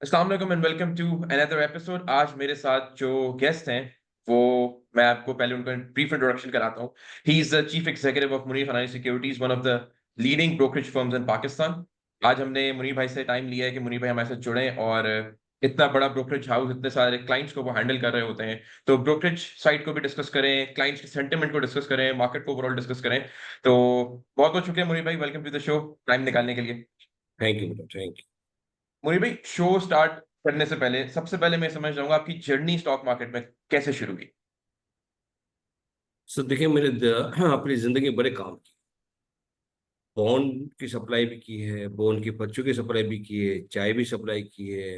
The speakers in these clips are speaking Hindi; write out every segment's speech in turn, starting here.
अस्सलाम वालेकुम and welcome to another episode. आज मेरे साथ जो गेस्ट हैं वो मैं आपको पहले उनका ब्रीफ इंट्रोडक्शन कराता हूँ। He is the chief executive of Munir financial securities, one of the leading brokerage firms इन पाकिस्तान। आज हमने मुनीर भाई से टाइम लिया है कि मुनीर भाई हमारे साथ जुड़े और इतना बड़ा ब्रोकरेज हाउस, इतने सारे क्लाइंट्स को वो हैंडल कर रहे होते हैं, तो ब्रोकरेज साइड को भी डिस्कस करें, क्लाइंट्स के सेंटिमेंट को डिस्कस करें, मार्केट को ओवरऑल डिस्कस करें। तो बहुत बहुत शुक्रिया मुनीर भाई, welcome to the show, time निकालने के लिए। थैंक यू बेटा, थैंक यू। मुनीर भाई, शो स्टार्ट करने से पहले सबसे पहले मैं समझ जाऊंगा आपकी जर्नी स्टॉक मार्केट में कैसे शुरू हुई। सर देखिए, अपनी जिंदगी में बड़े काम किए। बॉन्ड की सप्लाई भी की है, बॉन्ड की पर्चों की सप्लाई भी की है, चाय भी सप्लाई की है।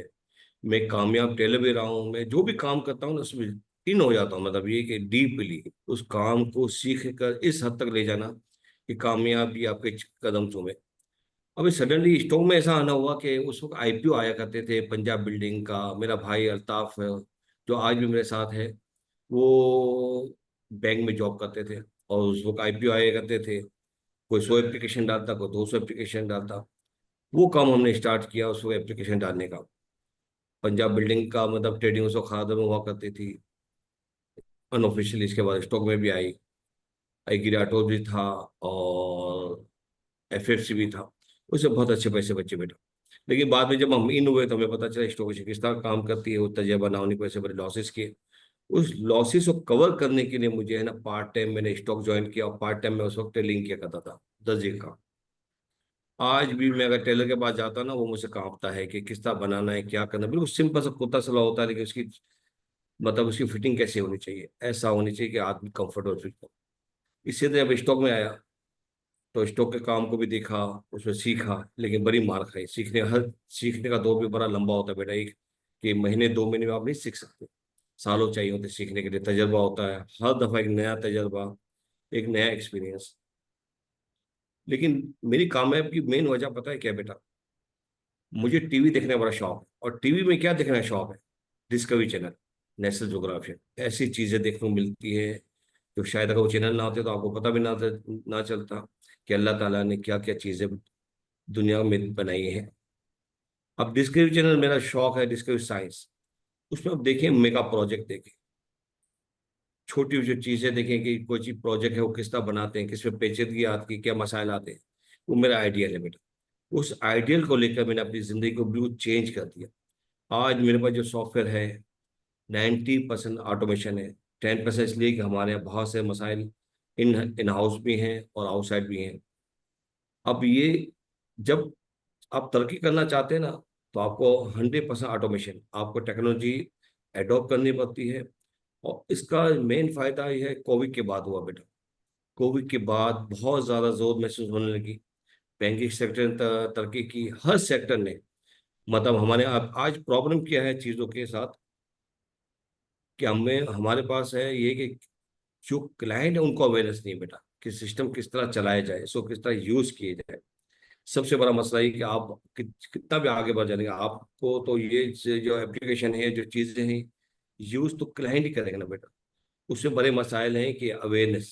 मैं कामयाब टेलर भी रहा हूँ। मैं जो भी काम करता हूँ ना उसमें इन हो जाता हूँ। मतलब ये कि डीपली उस काम को सीख कर इस हद तक ले जाना कि कामयाबी आपके कदम चूमे। अभी सडनली स्टॉक में ऐसा आना हुआ कि उस वक्त आईपीओ आया करते थे पंजाब बिल्डिंग का। मेरा भाई अल्ताफ है, जो आज भी मेरे साथ है, वो बैंक में जॉब करते थे और उस वक्त आईपीओ आया करते थे। कोई 100 एप्लीकेशन डालता, कोई 200 एप्लीकेशन डालता। वो काम हमने स्टार्ट किया, उसको एप्लीकेशन डालने का। पंजाब बिल्डिंग का मतलब ट्रेडिंग उसको खादर में हुआ करती थी अनऑफिशियली। इसके बाद स्टॉक में भी आई। आई गिराटो भी था और एफएफसी भी था। उससे बहुत अच्छे पैसे बचे बेटा। लेकिन बाद में जब हम इन हुए तो हमें पता चला स्टॉक एक्सचेंज किस तरह काम करती है। वो तजर्बा ना होने की वजह से बड़े लॉसेस किए। उस लॉसेस को कवर करने के लिए मुझे है ना पार्ट टाइम मैंने स्टॉक ज्वाइन किया और पार्ट टाइम में उस वक्त टेलिंग किया करता था दर्जी का। आज भी मैं अगर टेलर के पास जाता ना, वो मुझसे कांपता है कि किस तरह बनाना है, क्या करना है। बिल्कुल सिंपल सा कुत्ता सलाह होता है, लेकिन उसकी मतलब उसकी फिटिंग कैसे होनी चाहिए, ऐसा होनी चाहिए कि आदमी कंफर्टेबल फील करे। इससे तो जब स्टॉक में आया तो स्टॉक के काम को भी देखा, उसमें सीखा, लेकिन बड़ी मार खाई। सीखने का दौर भी बड़ा लंबा होता है बेटा। एक कि महीने 2 महीने में आप नहीं सीख सकते। सालों चाहिए होते सीखने के लिए। तजर्बा होता है, हर दफा एक नया तजर्बा, एक नया एक्सपीरियंस। लेकिन मेरी कामयाबी की मेन वजह पता है क्या बेटा? मुझे टीवी देखने का बड़ा शौक है। और टीवी में क्या देखने का शौक है? डिस्कवरी चैनल, नेशनल ज्योग्राफिक, ऐसी चीजें देखने को मिलती है जो शायद अगर वो चैनल ना होते तो आपको पता भी ना चलता कि अल्लाह ताला ने क्या क्या चीजें दुनिया में बनाई है। अब डिस्कवरी चैनल मेरा शौक है, डिस्कवरी साइंस। उसमें अब देखें, मेगा प्रोजेक्ट देखें, छोटी जो चीजें देखें कि कोई चीज प्रोजेक्ट है वो किस तरह बनाते हैं, किस में पेचीदगी आती है, क्या मसाइल आते हैं। वो मेरा आइडियल है बेटा। उस आइडियल को लेकर मैंने अपनी जिंदगी को बिल्कुल चेंज कर दिया। आज मेरे पास जो सॉफ्टवेयर है, 90% ऑटोमेशन है। 10% इसलिए कि हमारे यहाँ बहुत से मसाइल इन इन हाउस भी हैं और आउटसाइड भी हैं। अब ये जब आप तरक्की करना चाहते हैं ना, तो आपको 100% ऑटोमेशन, आपको टेक्नोलॉजी एडॉप्ट करनी पड़ती है। और इसका मेन फायदा ये है, कोविड के बाद हुआ बेटा। कोविड के बाद बहुत ज़्यादा जोर महसूस होने लगी। बैंकिंग सेक्टर ने तरक्की की, हर सेक्टर ने। मतलब हमारे आज प्रॉब्लम क्या है चीज़ों के साथ कि हमारे पास है ये कि जो क्लाइंट है उनको अवेयरनेस नहीं है बेटा कि सिस्टम किस तरह चलाया जाए, इसको किस तरह यूज़ किया जाए। सबसे बड़ा मसला ये कि आप कितना भी आगे बढ़ जाएंगे, आपको तो ये जो एप्लीकेशन है, जो चीज़ें हैं, यूज़ तो क्लाइंट ही करेगा ना बेटा। उसमें बड़े मसाइल हैं कि अवेयरनेस।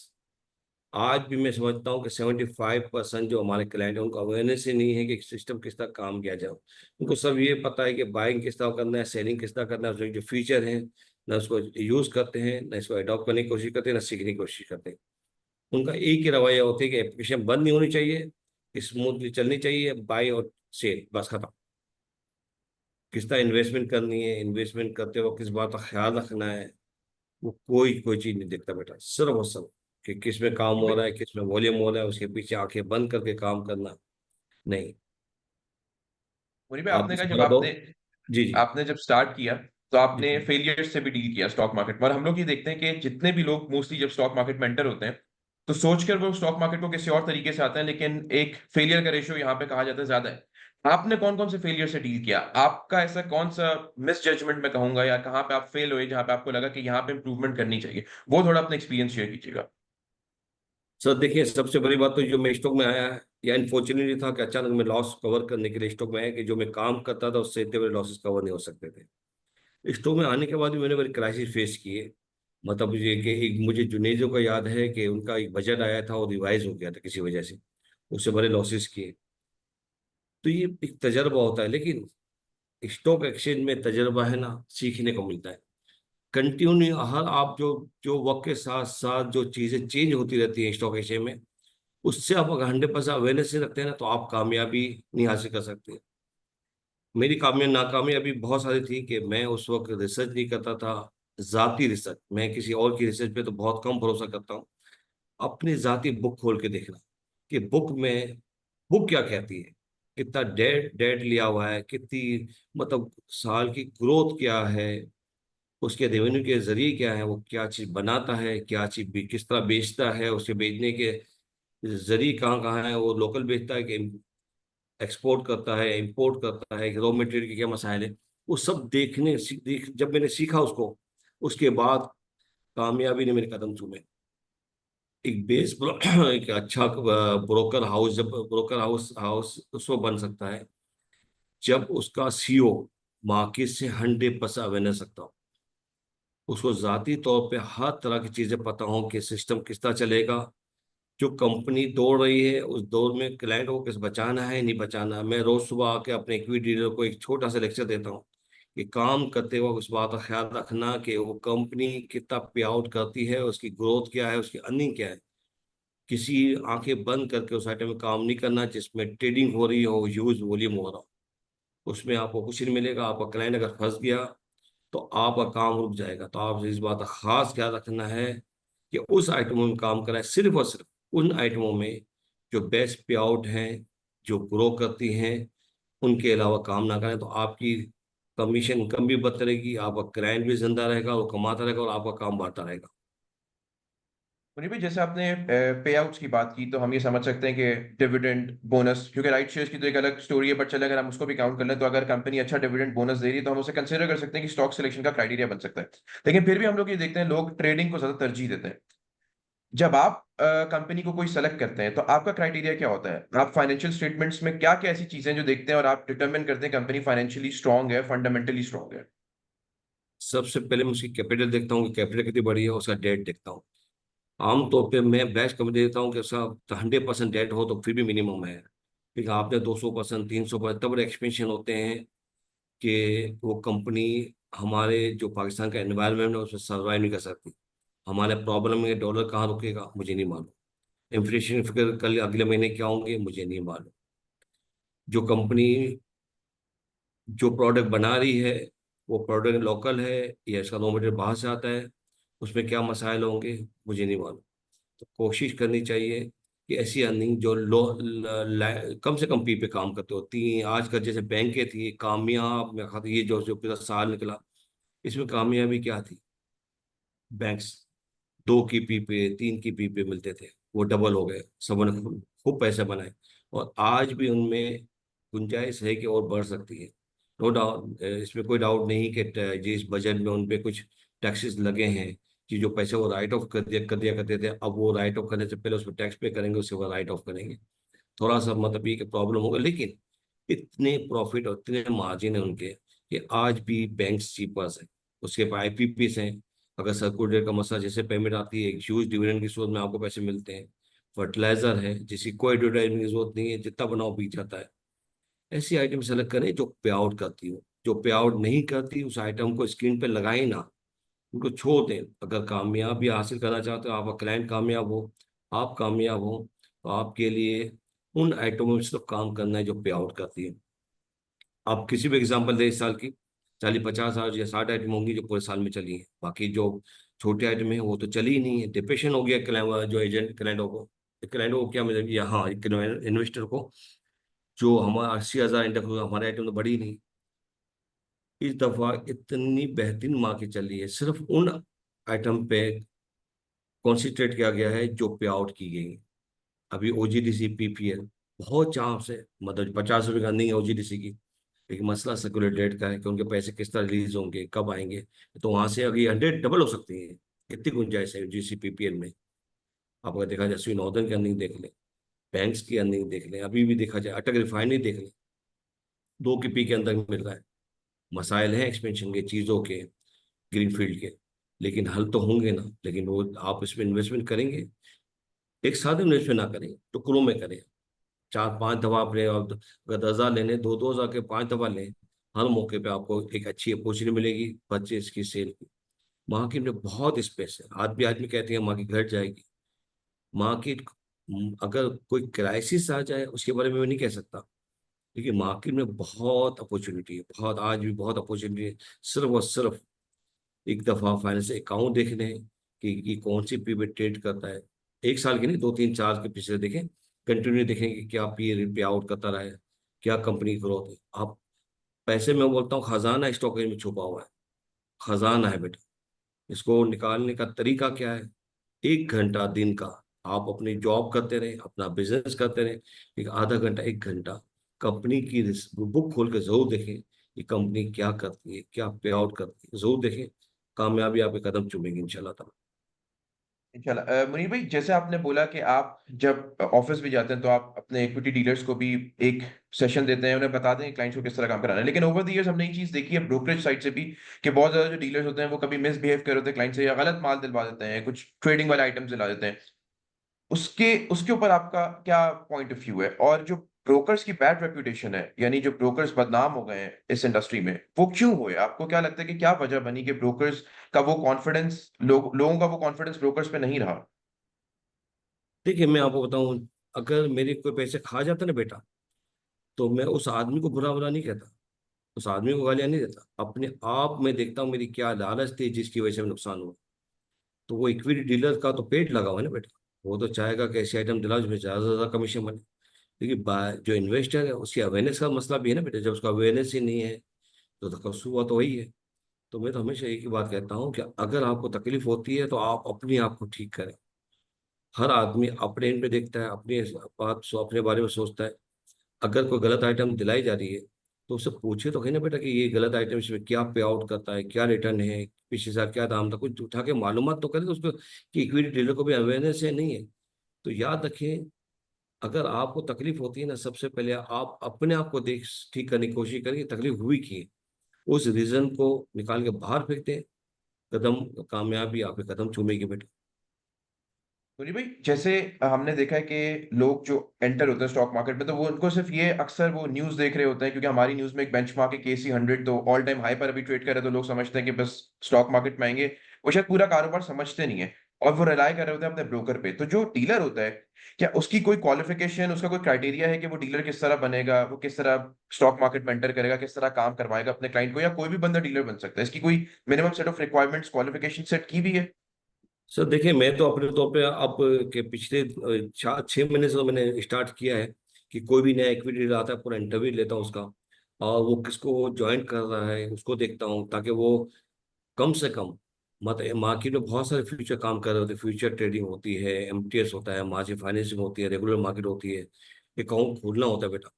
आज भी मैं समझता हूँ कि 75% जो हमारे क्लाइंट हैं उनको अवेयरनेस ही नहीं है कि सिस्टम किस तरह काम किया जाए। उनको सब ये पता है कि बाइंग किस तरह करना है, सेलिंग किस तरह करना है, उसके जो फीचर हैं ना उसको यूज़ करते हैं, ना इसको अडॉप्ट करने की कोशिश करते हैं, ना सीखने की कोशिश करते हैं। उनका एक ही रवैया होता है कि एप्लीकेशन बंद नहीं होनी चाहिए, स्मूथली चलनी चाहिए, बाय और सेल, बस खत्म। किस तरह इन्वेस्टमेंट करनी है, इन्वेस्टमेंट करते वक्त किस बात का ख्याल रखना है, वो कोई चीज नहीं देखता बेटा। सिर्फ और सब कि किस में काम हो रहा है, किस में वॉल्यूम हो रहा है, उसके पीछे आंखें बंद करके काम करना नहीं। मुनीर भाई, आप आपने कहा मुझे जब बता दो। आपने जी जी आपने जब स्टार्ट किया तो जी आपने जी। फेलियर से भी डील किया स्टॉक मार्केट में। और हम लोग ये देखते हैं कि जितने भी लोग मोस्टली जब स्टॉक मार्केट में एंटर होते हैं तो सोचकर वो स्टॉक मार्केट को किसी और तरीके से आते हैं, लेकिन एक फेलियर का रेशियो यहाँ पे कहा जाता है ज्यादा है। आपने कौन कौन से फेलियर से डील किया? आपका ऐसा कौन सा मिस जजमेंट मैं कहूंगा, या कहाँ पे आप फेल हुए जहां पे आपको लगा कि यहाँ पे इंप्रूवमेंट करनी चाहिए, वो थोड़ा अपना एक्सपीरियंस शेयर कीजिएगा। सर देखिए, सबसे बड़ी बात तो जो मैं स्टॉक में आया है, या अनफॉर्चुनेटली था कि अचानक मैं लॉस कवर करने के लिए स्टॉक में आया कि जो मैं काम करता था उससे इतने बड़े लॉसेस कवर नहीं हो सकते थे। स्टॉक में आने के बाद भी मैंने बड़ी क्राइसिस फेस किए। मतलब ये कि एक मुझे जुनेजो का याद है कि उनका एक बजट आया था और रिवाइज हो गया था किसी वजह से, उससे बड़े लॉसेस किए। तो ये एक तजर्बा होता है। लेकिन स्टॉक एक्सचेंज में तजर्बा है ना, सीखने को मिलता है। कंटिन्यू हर आप जो जो वक्त के साथ साथ जो चीजें चेंज होती रहती हैं स्टॉक एक्सचेंज में, उससे आप अगर 100% अवेयरनेस रखते हैं ना, तो आप कामयाबी नहीं हासिल कर सकते। मेरी नाकामयाबी बहुत सारी थी कि मैं उस वक्त रिसर्च नहीं करता था। जाती रिसर्च, मैं किसी और की रिसर्च पे तो बहुत कम भरोसा करता हूँ। अपनी जाती बुक खोल के देखना कि बुक क्या कहती है, कितना डेट डेट लिया हुआ है, कितनी मतलब साल की ग्रोथ क्या है, उसके रेवेन्यू के जरिए क्या है, वो क्या चीज बनाता है, क्या चीज किस तरह बेचता है, उसके बेचने के जरिए कहाँ कहाँ है, वो लोकल बेचता है कि एक्सपोर्ट करता है, इंपोर्ट करता है, रॉ मटेरियल के क्या मसाइल है। वो सब जब मैंने सीखा उसको, उसके बाद कामयाबी ने मेरे कदम चूमे। एक एक अच्छा ब्रोकर हाउस, जब ब्रोकर हाउस हाउस उसको बन सकता है जब उसका सीईओ मार्केट से 100% अवेयरनेस रखता हो, उसको जाती तौर पे हर तरह की चीजें पता हो कि सिस्टम किस तरह चलेगा, जो कंपनी दौड़ रही है उस दौर में क्लाइंट को किस बचाना है नहीं बचाना है। मैं रोज सुबह आके अपने इक्विटी डीलर को एक छोटा सा लेक्चर देता हूँ कि काम करते वक्त उस बात का ख्याल रखना कि वो कंपनी कितना पे आउट करती है, उसकी ग्रोथ क्या है, उसकी अर्निंग क्या है। किसी आंखें बंद करके उस आइटम में काम नहीं करना जिसमें ट्रेडिंग हो रही हो, ह्यूज वॉल्यूम हो रहा हो। उसमें आपको कुछ नहीं मिलेगा। आपका क्लाइंट अगर फंस गया तो आपका काम रुक जाएगा। तो आप इस बात का खास ख्याल रखना है कि उस आइटमों में काम कराएं, सिर्फ और सिर्फ उन आइटमों में जो बेस्ट पे आउट हैं, जो ग्रो करती हैं, उनके अलावा काम ना करें। तो आपकी कमीशन इनकम भी बढ़ती रहेगी, आपका क्लाइंट भी जिंदा रहेगा, वो कमाता रहेगा और आपका काम बढ़ता रहेगा। मुझे भी जैसे आपने पे आउट्स की बात की, तो हम ये समझ सकते हैं कि डिविडेंड बोनस, क्योंकि राइट शेयर्स की तो एक अलग स्टोरी है, बट चले अगर हम उसको भी काउंट कर लें, तो अगर कंपनी अच्छा डिविडेंड बोनस दे रही है तो हम उसे कंसिडर कर सकते हैं कि स्टॉक सिलेक्शन का क्राइटेरिया बन सकता है। लेकिन फिर भी हम लोग ये देखते हैं, लोग ट्रेडिंग को ज्यादा तरजीह देते हैं। जब आप कंपनी को कोई सेलेक्ट करते हैं, तो आपका क्राइटेरिया क्या होता है? आप फाइनेंशियल स्टेटमेंट्स में क्या क्या ऐसी चीजें जो देखते हैं और आप डिटरमिन करते हैं कंपनी फाइनेंशियली स्ट्रांग है, फंडामेंटली स्ट्रांग है? सबसे पहले मैं उसकी कैपिटल देखता हूँ कि कैपिटल कितनी बड़ी है, उसका डेट देखता हूँ। आमतौर पे मैं बेस्ट कंपनी देता हूँ कि उसका 100% डेट हो तो फिर भी मिनिमम है। लेकिन आपने 200%, 300%, तब एक्सपेंशन होते हैं कि वो कंपनी हमारे जो पाकिस्तान का एनवायरनमेंट है उसमें सर्वाइव नहीं कर सकती। हमारे प्रॉब्लम में डॉलर कहाँ रुकेगा मुझे नहीं मालूम। इन्फ्लेशन फिगर कल अगले महीने क्या होंगे मुझे नहीं मालूम। जो कंपनी जो प्रोडक्ट बना रही है वो प्रोडक्ट लोकल है या इसका रॉ मटेरियल बाहर से आता है, उसमें क्या मसाइल होंगे मुझे नहीं मालूम। तो कोशिश करनी चाहिए कि ऐसी अर्निंग जो कम से कम पी पे काम करते होती हैं। आजकल जैसे बैंकें थी कामयाब, मैं खाता ये जो जो पूरा साल निकला, इसमें कामयाबी क्या थी? बैंक्स 2 की पी पे 3 की पी पे मिलते थे, वो डबल हो गए, सबने खूब पैसे बनाए। और आज भी उनमें गुंजाइश है कि और बढ़ सकती है। नो डाउट, इसमें कोई डाउट नहीं कि जिस बजट में उन पे कुछ टैक्सेस लगे हैं कि जो पैसे वो राइट ऑफ कर दिया करते थे, अब वो राइट ऑफ करने से पहले उस पर टैक्स पे करेंगे, उससे वो राइट ऑफ करेंगे। थोड़ा सा मतलब ये कि प्रॉब्लम होगा, लेकिन इतने प्रॉफिट और इतने मार्जिन है उनके कि आज भी बैंक्स चीपर्स है। उसके पास आईपीपीस हैं। अगर सर्कुलर का मसला जैसे पेमेंट आती है, एक ह्यूज डिविडेंड की सूरत में आपको पैसे मिलते हैं। फर्टिलाइजर है जिसकी कोई एडवर्टाइजमेंट की जरूरत नहीं है, जितना बनाओ बिक जाता है। ऐसी आइटम सेलेक्ट करें जो पे आउट करती हो। जो पे आउट नहीं करती उस आइटम को स्क्रीन पे लगाए ना, उनको छोड़ दें। अगर कामयाबी हासिल करना चाहते हो, आपका क्लाइंट कामयाब हो, आप कामयाब हो, तो आपके लिए उन आइटमों में सिर्फ काम करना है जो पे आउट करती है। आप किसी भी एग्जांपल दें इस साल की, 40, 50 या 60 आइटम होंगी जो पूरे साल में चली हैं। बाकी जो छोटे आइटम है वो तो चली ही नहीं है। डिप्रेशन हो गया क्लाइंट, जो एजेंट क्लाइंटों को क्या मिलेगा? यहाँ इन्वेस्टर को, जो हमारा 80,000 इंडेक्स होगा, हमारे आइटम तो बढ़ी नहीं। इस दफा इतनी बेहतरीन मार्केट चली है, सिर्फ उन आइटम पे कॉन्सेंट्रेट किया गया है जो पे आउट की गई है। अभी ओजीडीसी पीपीएल बहुत चांस है, मतलब 50 रुपये का नहीं है ओजीडीसी की। लेकिन मसला सेक्युलर डेट का है कि उनके पैसे किस तरह रिलीज होंगे, कब आएंगे। तो वहां से अभी 100 डबल हो सकती है। इतनी गुंजाइश है जीसीपीपीएल में। आप अगर देखा जाए स्वी नॉर्दर्न की अर्निंग देख लें, बैंक्स की अर्निंग देख लें, अभी भी देखा जाए अटक रिफाइनरी देख लें, 2 की पी के अंदर मिल रहा है। मसाइल हैं एक्सपेंशन के, चीज़ों के, ग्रीनफील्ड के, लेकिन हल तो होंगे ना। लेकिन वो आप इसमें इन्वेस्टमेंट करेंगे, एक साथ इन्वेस्टमेंट ना करें, टुकड़ों में करें। 4-5 दफा आपने, और अगर 10,000 लेने, 2-2 हजार के 5 दफा लें, हर मौके पे आपको एक अच्छी अपॉर्चुनिटी मिलेगी परचेज की, सेल की। मार्केट में बहुत स्पेस है। आदमी आदमी कहते हैं मार्केट घट जाएगी। मार्केट, अगर कोई क्राइसिस आ जाए उसके बारे में मैं नहीं कह सकता, लेकिन मार्केट में बहुत अपॉर्चुनिटी है, बहुत, आज भी बहुत अपॉर्चुनिटी है। सिर्फ और सिर्फ एक दफा फाइनेंस अकाउंट देख लें कि कौन सी पी पे ट्रेड करता है। एक साल के नहीं, 2 3 4 के पिछले देखें, कंटिन्यू देखें कि क्या पे आउट करता रहा है, क्या कंपनी ग्रोथ है। आप पैसे, मैं बोलता हूँ खजाना स्टॉक में छुपा हुआ है, खजाना है बेटा। इसको निकालने का तरीका क्या है? 1 घंटा दिन का आप अपनी जॉब करते रहे, अपना बिजनेस करते रहे, एक आधा घंटा 1 घंटा कंपनी की बुक खोल के जरूर देखें कि कंपनी क्या करती है, क्या पे आउट करती है, जरूर देखें। कामयाबी आपके कदम चूमेगी इंशाल्लाह ताला। इंशाल्लाह मुनीर भाई, जैसे आपने बोला कि आप जब ऑफिस भी जाते हैं तो आप अपने इक्विटी डीलर्स को भी एक सेशन देते हैं, उन्हें बताते हैं क्लाइंट्स को किस तरह काम कराना है। लेकिन ओवर द इयर्स हमने एक चीज देखी है ब्रोकरेज साइड से भी कि बहुत ज्यादा जो डीलर्स होते हैं वो कभी मिसबिहेव कर रहे होते हैं क्लाइंट से, या गलत माल दिलवा देते हैं, कुछ ट्रेडिंग वाले आइटम्स दिला देते हैं। उसके उसके ऊपर आपका क्या पॉइंट ऑफ व्यू है? और जो ब्रोकर्स की बैड रेपुटेशन है, यानी जो ब्रोकर्स बदनाम हो गए हैं इस इंडस्ट्री में, वो क्यों हुए? आपको क्या लगता है कि क्या वजह बनी कि ब्रोकर्स का वो कॉन्फिडेंस, लोगों का वो कॉन्फिडेंस ब्रोकर्स पे नहीं रहा? देखिए मैं आपको बताऊं, अगर मेरे कोई पैसे खा जाता ना बेटा, तो मैं उस आदमी को बुरा बुरा नहीं कहता, उस आदमी को गालियां नहीं देता। अपने आप में देखता हूँ मेरी क्या लालच थी जिसकी वजह से नुकसान हुआ। तो वो इक्विटी डीलर का तो पेट लगा हुआ है ना बेटा, वो तो चाहेगा कि ऐसे आइटम दिलाओ जिसमें ज्यादा से ज्यादा कमीशन बने। लेकिन जो इन्वेस्टर है उसकी अवेयरनेस का मसला भी है ना बेटा। जब उसका अवेयरनेस ही नहीं है तो कसूर हुआ तो वही है। तो मैं तो हमेशा एक ही बात कहता हूँ कि अगर आपको तकलीफ होती है तो आप अपने आप को ठीक करें। हर आदमी अपने एंड में देखता है, अपने बात अपने बारे में सोचता है। अगर कोई गलत आइटम दिलाई जा रही है तो उससे पूछे तो है ना बेटा कि ये गलत आइटम, इसमें क्या पे आउट करता है, क्या रिटर्न है, पिछले साल क्या दाम था, कुछ उठा के मालूमात तो करें तो उसको, कि इक्विटी डीलर को भी अवेयरनेस है नहीं है। तो याद रखें, अगर आपको तकलीफ होती है ना, सबसे पहले आप अपने आप को देख ठीक करने की कोशिश करें कि तकलीफ हुई की है। उस रीजन को निकाल के बाहर फेंक दें, कदम, कामयाबी आपके कदम चूमेगी बेटा। तो नहीं भाई, जैसे हमने देखा है कि लोग जो एंटर होते हैं स्टॉक मार्केट में, तो वो उनको सिर्फ ये, अक्सर वो न्यूज देख रहे होते हैं, क्योंकि हमारी न्यूज में एक बेंचमार्क है KC 100, तो ऑल टाइम हाई पर अभी ट्रेड कर रहे हैं, तो लोग समझते हैं कि बस स्टॉक मार्केट में आएंगे। वो शायद पूरा कारोबार समझते नहीं है, और वो रिलाय कर रहे होते हैं अपने ब्रोकर पे। तो जो डीलर होता है, क्या उसकी कोई क्वालिफिकेशन, उसका कोई क्राइटेरिया है कि वो डीलर किस तरह बनेगा, वो किस तरह स्टॉक मार्केट में एंटर करेगा, किस तरह काम करवाएगा अपने क्लाइंट को, या कोई भी बंदा डीलर बन सकता है? इसकी कोई minimum set of requirements, qualification set की भी है? सर देखिए, मैं तो अपने तौर पे अब के पिछले 4 6 महीने से तो मैंने स्टार्ट किया है कि कोई भी नया इक्विटी आता है पूरा इंटरव्यू लेता हूँ उसका, और वो किसको ज्वाइन कर रहा है उसको देखता हूँ, ताकि वो कम से कम, मतलब मार्केट में बहुत सारे फ्यूचर काम कर रहे होते हैं, फ्यूचर ट्रेडिंग होती है, MTS होता है, मार्जिन फाइनेंसिंग होती है, रेगुलर मार्केट होती है, अकाउंट खोलना होता है बेटा।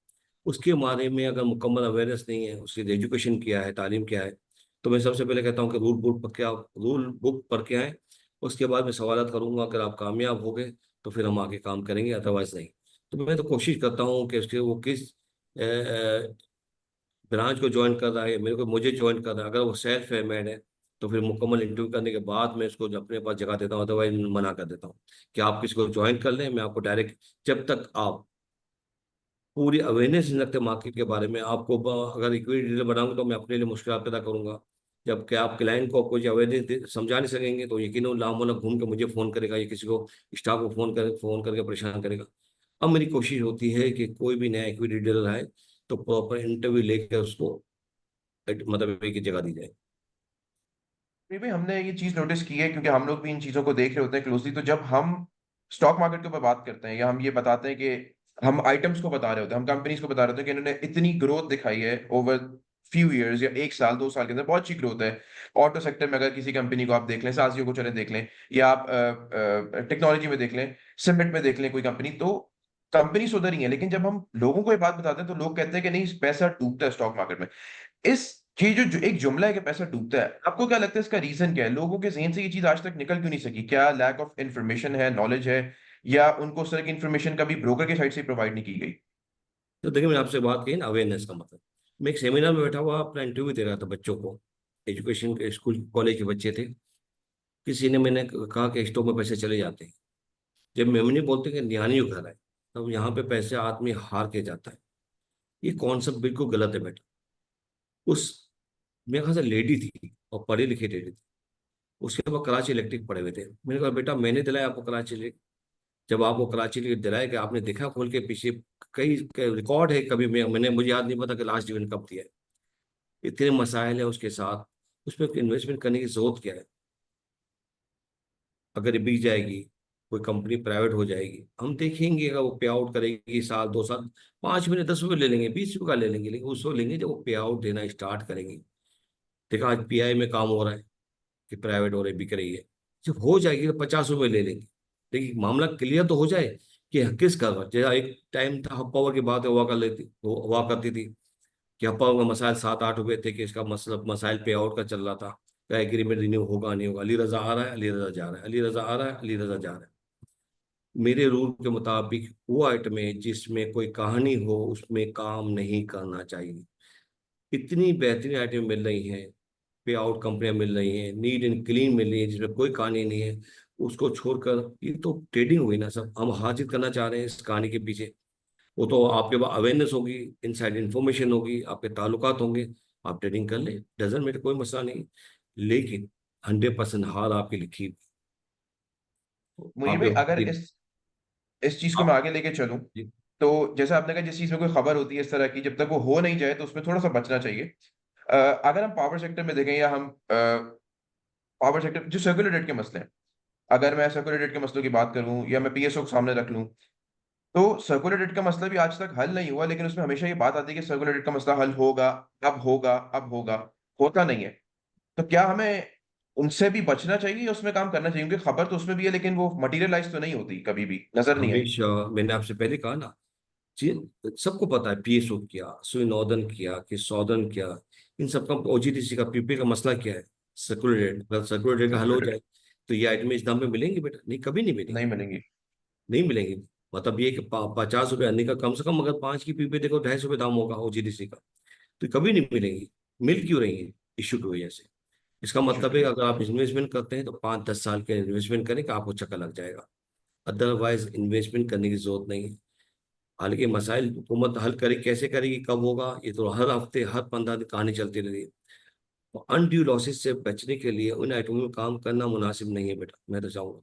उसके बारे में अगर मुकम्मल अवेयरनेस नहीं है, उसकी एजुकेशन क्या है, तालीम क्या है, तो मैं सबसे पहले कहता हूँ कि रूल बुक पढ़ के आए। उसके बाद मैं सवालत करूंगा, अगर आप कामयाब हो गए तो फिर हम आगे काम करेंगे, अदरवाइज नहीं। तो मैं तो कोशिश करता हूँ कि उसके वो किस ब्रांच को ज्वाइन कर रहा है, मेरे को मुझे ज्वाइन कर रहा है, अगर वो सेल्फ है मैड है, तो फिर मुकम्मल इंटरव्यू करने के बाद मैं इसको अपने पास जगह देता हूँ, अदरवाइज मना कर देता हूँ कि आप किसी को ज्वाइन कर लें। मैं आपको डायरेक्ट, जब तक आप पूरी अवेयरनेस नहीं रखते मार्केट के बारे में, आपको अगर इक्विटी डीलर बनाऊंगा तो मैं अपने लिए मुश्किल पैदा करूंगा। जबकि आप क्लाइंट को कुछ अवेयरनेस समझा नहीं सकेंगे तो यकीन लामोला घूम के मुझे फोन करेगा, या किसी को स्टाफ को फोन करके परेशान करेगा। अब मेरी कोशिश होती है कि कोई भी नया इक्विटी डीलर आए तो प्रॉपर इंटरव्यू लेकर उसको मतलब एक ही जगह दी जाए। नहीं भाई, हमने ये चीज नोटिस की है, क्योंकि हम लोग भी इन चीजों को देख रहे होते हैं क्लोजली। तो जब हम स्टॉक मार्केट के ऊपर बात करते हैं, या हम ये बताते हैं कि हम आइटम्स को बता रहे होते हैं, हम कंपनीज को बता रहे होते हैं कि इन्होंने इतनी ग्रोथ दिखाई है ओवर फ्यू इयर्स, या 1 साल 2 साल के अंदर बहुत अच्छी ग्रोथ है। ऑटो सेक्टर में अगर किसी कंपनी को आप देख लें, साजियो को चले देख लें, या आप टेक्नोलॉजी में देख लें, सीमेंट में देख लें कोई कंपनी, तो कंपनी सुधर रही है। लेकिन जब हम लोगों को ये बात बताते हैं तो लोग कहते हैं कि नहीं, पैसा डूबता है स्टॉक मार्केट में। इस ये जो एक जुमला है कि पैसा डूबता है, आपको क्या लगता है इसका रीजन क्या है? लोगों के जहन से ये चीज आज तक निकल क्यों नहीं सकी? क्या लैक ऑफ इंफॉर्मेशन है, नॉलेज है, या उनको उस तरह की इंफॉर्मेशन कभी ब्रोकर के साइड से प्रोवाइड नहीं की गई? तो देखिए, मैंने आपसे बात की ना अवेयरनेस का मतलब, मैं एक सेमिनार में बैठा हुआ अपना इंटरव्यू दे रहा था बच्चों को, एजुकेशन के स्कूल कॉलेज के बच्चे थे। किसी ने, मैंने कहा कि स्टॉक में पैसे चले जाते हैं। जब मेमनी बोलते कि न्यानी घर है, तब यहाँ पे पैसे आदमी हार के जाता है। ये कॉन्सेप्ट बिल्कुल गलत है बेटा। उस मेरे ख्याल से लेडी थी और पढ़ी लिखी लेडी थी। उसके बाद कराची इलेक्ट्रिक पढ़े हुए थे। मैंने कहा बेटा मैंने दिलाया आपको कराची इलेक्ट्रिक। जब आपको कराची इलेक्ट्रिक दिलाया कि आपने देखा खोल के पीछे कई रिकॉर्ड है, कभी मैंने मुझे याद नहीं पता कि लास्ट डिविडेंड कब दिया है। इतने मसाइल है उसके साथ, उसमें इन्वेस्टमेंट करने की जरूरत क्या है? अगर ये बिक जाएगी, कोई कंपनी प्राइवेट हो जाएगी, हम देखेंगे अगर वो पे आउट करेगी साल 2 साल, 5 महीने 10 रुपये ले लेंगे, 20 रुपये का ले लेंगे, लेकिन उसको लेंगे जब वो पे आउट देना स्टार्ट करेंगे। देखा आज पीआई में काम हो रहा है कि प्राइवेट हो रही बिक रही है। जब हो जाएगी तो 50 रुपये ले लेंगे, लेकिन मामला क्लियर तो हो जाए कि किस का। जैसा एक टाइम था हब पावर की बात हुआ कर लेती हुआ करती थी कि हब पावर का मसाइल 7-8 रुपए थे कि इसका मतलब मसाइल पे आउट का चल रहा था, क्या एग्रीमेंट रिन्यू होगा नहीं होगा, अली रजा आ रहा है, अली रजा जा रहा है, अली रजा आ रहा है, अली रजा जा रहा है। मेरे रूल के मुताबिक वो आइटम है जिसमें कोई कहानी हो उसमें काम नहीं करना चाहिए। इतनी बेहतरीन आइटम मिल रही हैं, पे आउट कंपनियां मिल रही हैं, नीट एंड क्लीन मिल रही है जिसमें कोई कहानी नहीं है, उसको छोड़कर ये तो ट्रेडिंग हुई ना सब। हम हाजिर करना चाह रहे हैं इस कहानी के पीछे। वो तो आपके पास अवेयरनेस होगी, इनसाइड इंफॉर्मेशन होगी, आपके ताल्लुकात होंगे, आप ट्रेडिंग कर लें, डजन मेरे कोई मसला नहीं। लेकिन 100% हार आपकी लिखी। मुनीर आपके भाई, अगर इस चीज को मैं आप आगे लेके चलूं, तो जैसे आपने कहा जिस चीज में कोई खबर होती है इस तरह की, जब तक वो हो नहीं जाए तो उसमें थोड़ा सा बचना चाहिए। अगर हम पावर सेक्टर में देखें, या हम पावर सेक्टर जो सर्कुलेटेड के मसले हैं, अगर मैं सर्कुलेटेड के मसलों की बात करूं या मैं पीएसओ को सामने रख लूं, तो सर्कुलेटेड का मसला भी आज तक हल नहीं हुआ, लेकिन उसमें हमेशा ये बात आती है कि सर्कुलेटेड का मसला हल होगा, अब होगा, अब होगा। होता नहीं है। तो क्या हमें उनसे भी बचना चाहिए या उसमें काम करना चाहिए? क्योंकि खबर तो उसमें भी है, लेकिन वो मटीरियलाइज तो नहीं होती, कभी भी नजर नहीं आई। हमेशा मैंने आपसे पहले कहा ना जी, सबको पता है पीएसओ क्या, सुई नॉर्दर्न क्या, कि सॉर्दर्न क्या, इन सब का ओजीडीसी का पीपी का मसला क्या है। सर्कुलेटेड, अगर सर्कुलेटेड का हल हो सर्कुलेटेड जाए तो ये आइटम इस दाम में मिलेंगी बेटा? नहीं, कभी नहीं मिलेंगी। नहीं मिलेंगी। नहीं मिलेंगी। मतलब ये कि 50 रुपये अन्य का कम से कम अगर 5 की पीपी देखो 250 रुपये दाम होगा ओजीडीसी का, तो कभी नहीं मिलेंगी। मिल क्यों रही है? इश्यू की वजह से। इसका इशू मतलब की है कि वजह अगर से। आप इन्वेस्टमेंट करते हैं तो 5-10 साल के इन्वेस्टमेंट करें कि आपको चक्कर लग जाएगा। अदरवाइज इन्वेस्टमेंट करने की जरूरत नहीं है। हालांकि मसाइल हुकूमत हल करे, कैसे करेगी, कब होगा, ये तो हर हफ्ते हर 15 दिन कहानी चलती रहती है। तो अनड्यू लॉसेस से बचने के लिए उन आइटमों में काम करना मुनासिब नहीं है बेटा। मैं तो चाहूंगा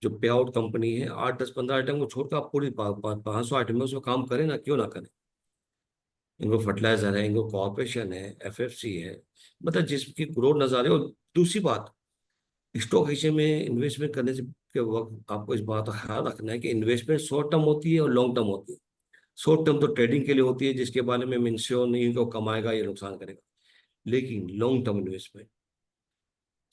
जो पे आउट कंपनी है 8, 10, 15 आइटम को छोड़कर आप पूरी 500 आइटम में उसमें काम करें ना, क्यों ना करें। इनको फर्टिलाइजर है, इनको कॉर्पोरेशन है, एफएफसी है, मतलब जिसकी ग्रोथ नजर है। और दूसरी बात, स्टॉक एक्सचेंज में इन्वेस्टमेंट करने से के वक्त आपको इस बात का ख्याल रखना है कि इन्वेस्टमेंट शॉर्ट टर्म होती है और लॉन्ग टर्म होती है। शॉर्ट टर्म तो ट्रेडिंग के लिए होती है जिसके बारे में मैं श्योर नहीं हूं कि वो कमाएगा या नुकसान करेगा। लेकिन लॉन्ग टर्म इन्वेस्टमेंट,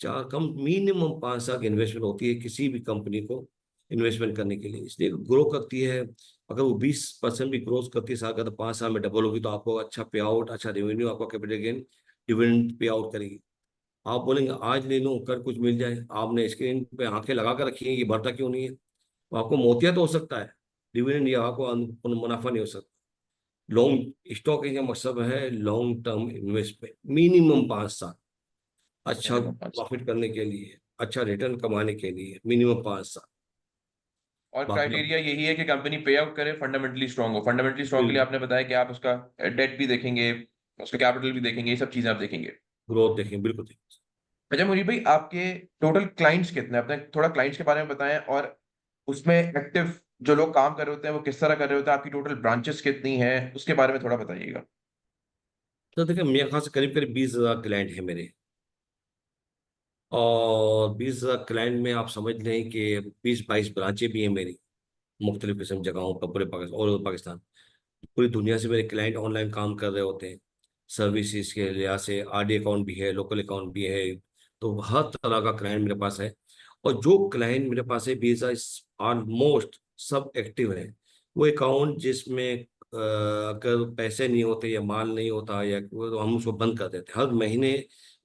चार कम मिनिमम 5 साल की इन्वेस्टमेंट होती है किसी भी कंपनी को इन्वेस्टमेंट करने के लिए, इसलिए ग्रो करती है। अगर वो 20% भी ग्रोथ करती है साल का, तो 5 साल में डबल होगी, तो आपको अच्छा पे आउट, अच्छा रेवेन्यू, आपका capital gain, dividend pay out करेगी। आप बोलेंगे आज ले लूं कल कुछ मिल जाए, आपने स्क्रीन पे आंखें लगा कर रखी है ये बढ़ता क्यों नहीं है, तो आपको मोतिया तो हो सकता है, डिविडेंड या आपको मुनाफा नहीं हो सकता। लॉन्ग स्टॉक का मतलब है लॉन्ग टर्म इन्वेस्टमेंट, मिनिमम 5 साल, अच्छा मिनिमम 5 साल। प्रॉफिट करने के लिए, अच्छा रिटर्न कमाने के लिए मिनिमम 5 साल। और बाकी अब क्राइटेरिया यही है कि कंपनी पे आउट करे, फंडामेंटली स्ट्रांग हो। फंडामेंटली स्ट्रांग के लिए आपने बताया कि आप उसका डेट भी देखेंगे, उसका कैपिटल भी देखेंगे, ये सब चीजें आप देखेंगे। ग्रोथ देखें, बिल्कुल देखें। अच्छा मुनीब भाई, आपके टोटल क्लाइंट्स कितने हैं? अपने थोड़ा क्लाइंट्स के बारे में बताएं, और उसमें एक्टिव जो लोग काम कर रहे होते हैं वो किस तरह कर रहे होते हैं, आपकी टोटल ब्रांचेस कितनी हैं, उसके बारे में थोड़ा बताइएगा। तो देखिए मेरे ख्याल से करीब करीब 20,000 क्लाइंट है मेरे। और 20,000 क्लाइंट में आप समझ लें कि 20-22 ब्रांचें भी हैं मेरी, मुख्तलिफ किस्म जगहों पर पूरे पाकिस्तान, ऑल ओवर पाकिस्तान। पूरी दुनिया से मेरे क्लाइंट ऑनलाइन काम कर रहे होते हैं। सर्विसेज के लिहाज से आरडी अकाउंट भी है, लोकल अकाउंट भी है, तो हर तरह का क्लाइंट मेरे पास है। और जो क्लाइंट मेरे पास है वीजा ऑलमोस्ट सब एक्टिव है। वो अकाउंट जिसमें अगर पैसे नहीं होते या माल नहीं होता या तो हम उसको बंद कर देते हैं हर महीने।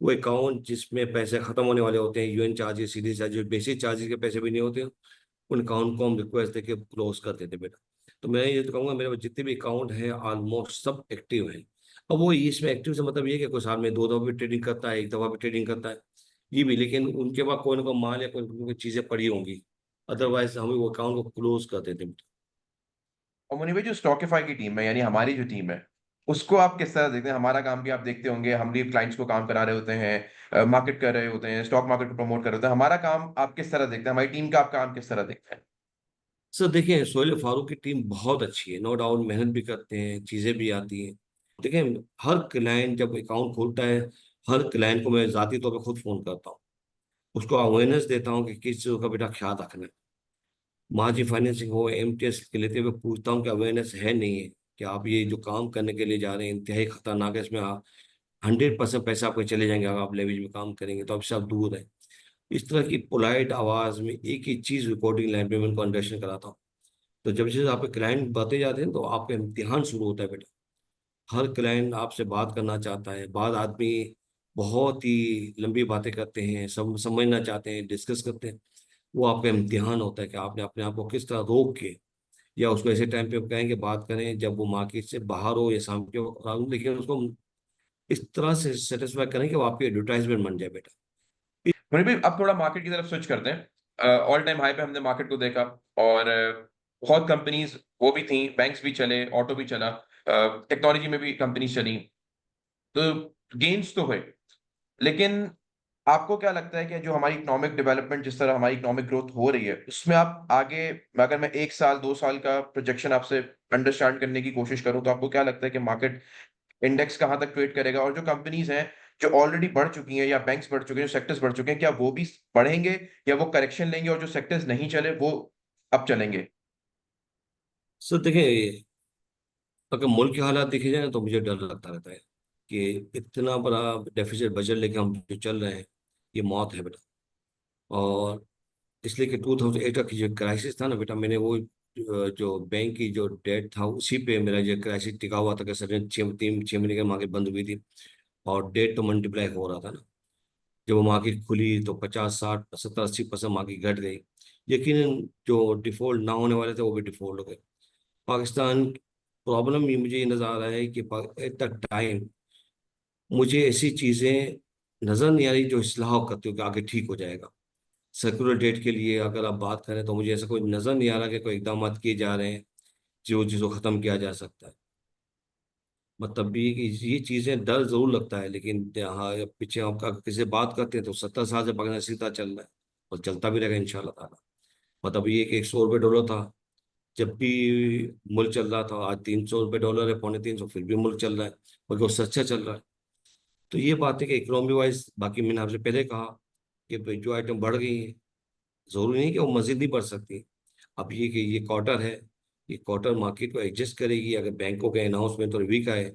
वो अकाउंट जिसमें पैसे खत्म होने वाले होते हैं, UN charges, CD charges, basic charges के पैसे भी नहीं होते, उन अकाउंट को हम रिक्वेस्ट देके क्लोज कर देते बेटा। तो मैं ये तो कहूँगा मेरे पास जितने भी अकाउंट हैं ऑलमोस्ट सब एक्टिव हैं। अब वो इसमें एक्टिव से मतलब ये है कि कोई साल में 2 दफा भी ट्रेडिंग करता है, एक दफा भी ट्रेडिंग करता है, ये भी, लेकिन उनके पास कोई ना कोई माल या कोई ना कोई चीजें पड़ी होंगी, अदरवाइज हम वो अकाउंट को क्लोज कर देते हैं। और मुनीब भाई, जो स्टॉकिफाई की टीम है, यानी हमारी जो टीम है, उसको आप किस तरह देखते हैं? हमारा काम भी आप देखते होंगे, हम भी क्लाइंट्स को काम करा रहे होते हैं, मार्केट कर रहे होते हैं, स्टॉक मार्केट को प्रमोट कर रहे होते हैं। हमारा काम आप किस तरह देखते हैं? हमारी टीम का आप काम किस तरह देखते हैं? सर देखिए, सोहेल फारूक की टीम बहुत अच्छी है, नो डाउट, मेहनत भी करते हैं, चीज़ें भी आती हैं। देखिए, हर क्लाइंट जब अकाउंट खोलता है, हर क्लाइंट को मैं ज़ाती तौर पर खुद फ़ोन करता हूँ, उसको अवेयरनेस देता हूँ कि किस चीज़ का बेटा ख्याल रखना है। मार्जिन फाइनेंसिंग हो, एमटीएस के लेते हुए पूछता हूँ कि अवेयरनेस है नहीं है, कि आप ये जो काम करने के लिए जा रहे हैं इंतहाई खतरनाक है, इसमें आप 100% पैसा आपके चले जाएंगे अगर आप लेवरेज में काम करेंगे, तो आपसे आप दूर है। इस तरह की पोलाइट आवाज़ में एक ही चीज़ रिकॉर्डिंग लाइन पे मैं उनको अंडरस्टैंड कराता हूँ। तो जब जैसे आपके क्लाइंट बढ़ते जाते हैं तो आपका इम्तिहान शुरू होता है बेटा। हर क्लाइंट आपसे बात करना चाहता है, बाद आदमी बहुत ही लंबी बातें करते हैं, सब समझना चाहते हैं, डिस्कस करते हैं। वो आपका इम्तिहान होता है कि आपने अपने आप को किस तरह रोक के, या उसको ऐसे टाइम पे कहेंगे बात करें जब वो मार्केट से बाहर हो या शाम के वक्त हो, लेकिन उसको इस तरह से सेटिस्फाई करें कि वो आपकी एडवर्टाइजमेंट बन जाए बेटा। मुनीब भाई, अब थोड़ा मार्केट की तरफ स्विच करते हैं। ऑल टाइम हाई पे हमने मार्केट को देखा, और बहुत कंपनीज वो भी थी, बैंक्स भी चले, ऑटो भी चला, टेक्नोलॉजी में भी कंपनीज चली, तो गेन्स तो हुए। लेकिन आपको क्या लगता है कि जो हमारी इकोनॉमिक डेवलपमेंट, जिस तरह हमारी इकोनॉमिक ग्रोथ हो रही है, उसमें आप आगे, अगर मैं 1 साल 2 साल का प्रोजेक्शन आपसे अंडरस्टैंड करने की कोशिश करूं, तो आपको क्या लगता है कि मार्केट इंडेक्स कहाँ तक ट्रेड करेगा? और जो कंपनीज हैं जो ऑलरेडी बढ़ चुकी हैं, या बैंक्स बढ़ चुके हैं, जो सेक्टर्स बढ़ चुके हैं, क्या वो भी बढ़ेंगे, या वो करेक्शन लेंगे, और जो सेक्टर्स नहीं चले वो अब चलेंगे? सर देखिए, अगर मुल्क के हालात देखे जाए ना तो मुझे डर लगता रहता है कि इतना बड़ा डेफिसिट बजट लेके हम जो चल रहे हैं, ये मौत है बेटा। और इसलिए कि 2008 का जो क्राइसिस था ना बेटा, मैंने वो जो बैंक की जो डेट था उसी पे मेरा जो क्राइसिस टिका हुआ था कि सडन 6 महीने के मार्केट बंद हुई थी, और डेट तो मल्टीप्लाई हो रहा था ना। जब वो मार्केट खुली तो 50, 60, 70, 80% मार्केट घट गई। यकीनन जो डिफॉल्ट ना होने वाले थे वो भी डिफॉल्ट हो गए। पाकिस्तान प्रॉब्लम ये मुझे ये नज़र आ रहा है कि एट द टाइम मुझे ऐसी चीज़ें नज़र नहीं आ रही जो इस्लाह करती हो कि आगे ठीक हो जाएगा। सर्कुलर डेट के लिए अगर आप बात करें तो मुझे ऐसा कोई नज़र नहीं आ रहा कि कोई इकदाम किए जा रहे हैं जो जिसको ख़त्म किया जा सकता है। मतलब भी कि ये चीज़ें डर ज़रूर लगता है, लेकिन हाँ, पीछे आपका किसी से बात करते हैं तो 70 साल से पाकिस्तान सीधा चल रहा है, और चलता भी रहेगा इंशाल्लाह ताला। मतलब ये कि $100 था जब भी मुल्क चल रहा था, आज $300 है, $250, फिर भी मुल्क चल रहा है, बल्कि उससे अच्छा चल रहा है। तो ये बात है कि इकोनॉमी वाइज, बाकी मैंने आपसे पहले कहा कि भाई जो आइटम बढ़ गई हैं, जरूरी नहीं कि वो मजीद नहीं बढ़ सकती। अब ये कि ये क्वार्टर है, ये क्वार्टर मार्केट को एडजस्ट करेगी। अगर बैंकों के अनाउंसमेंट और वीक आए,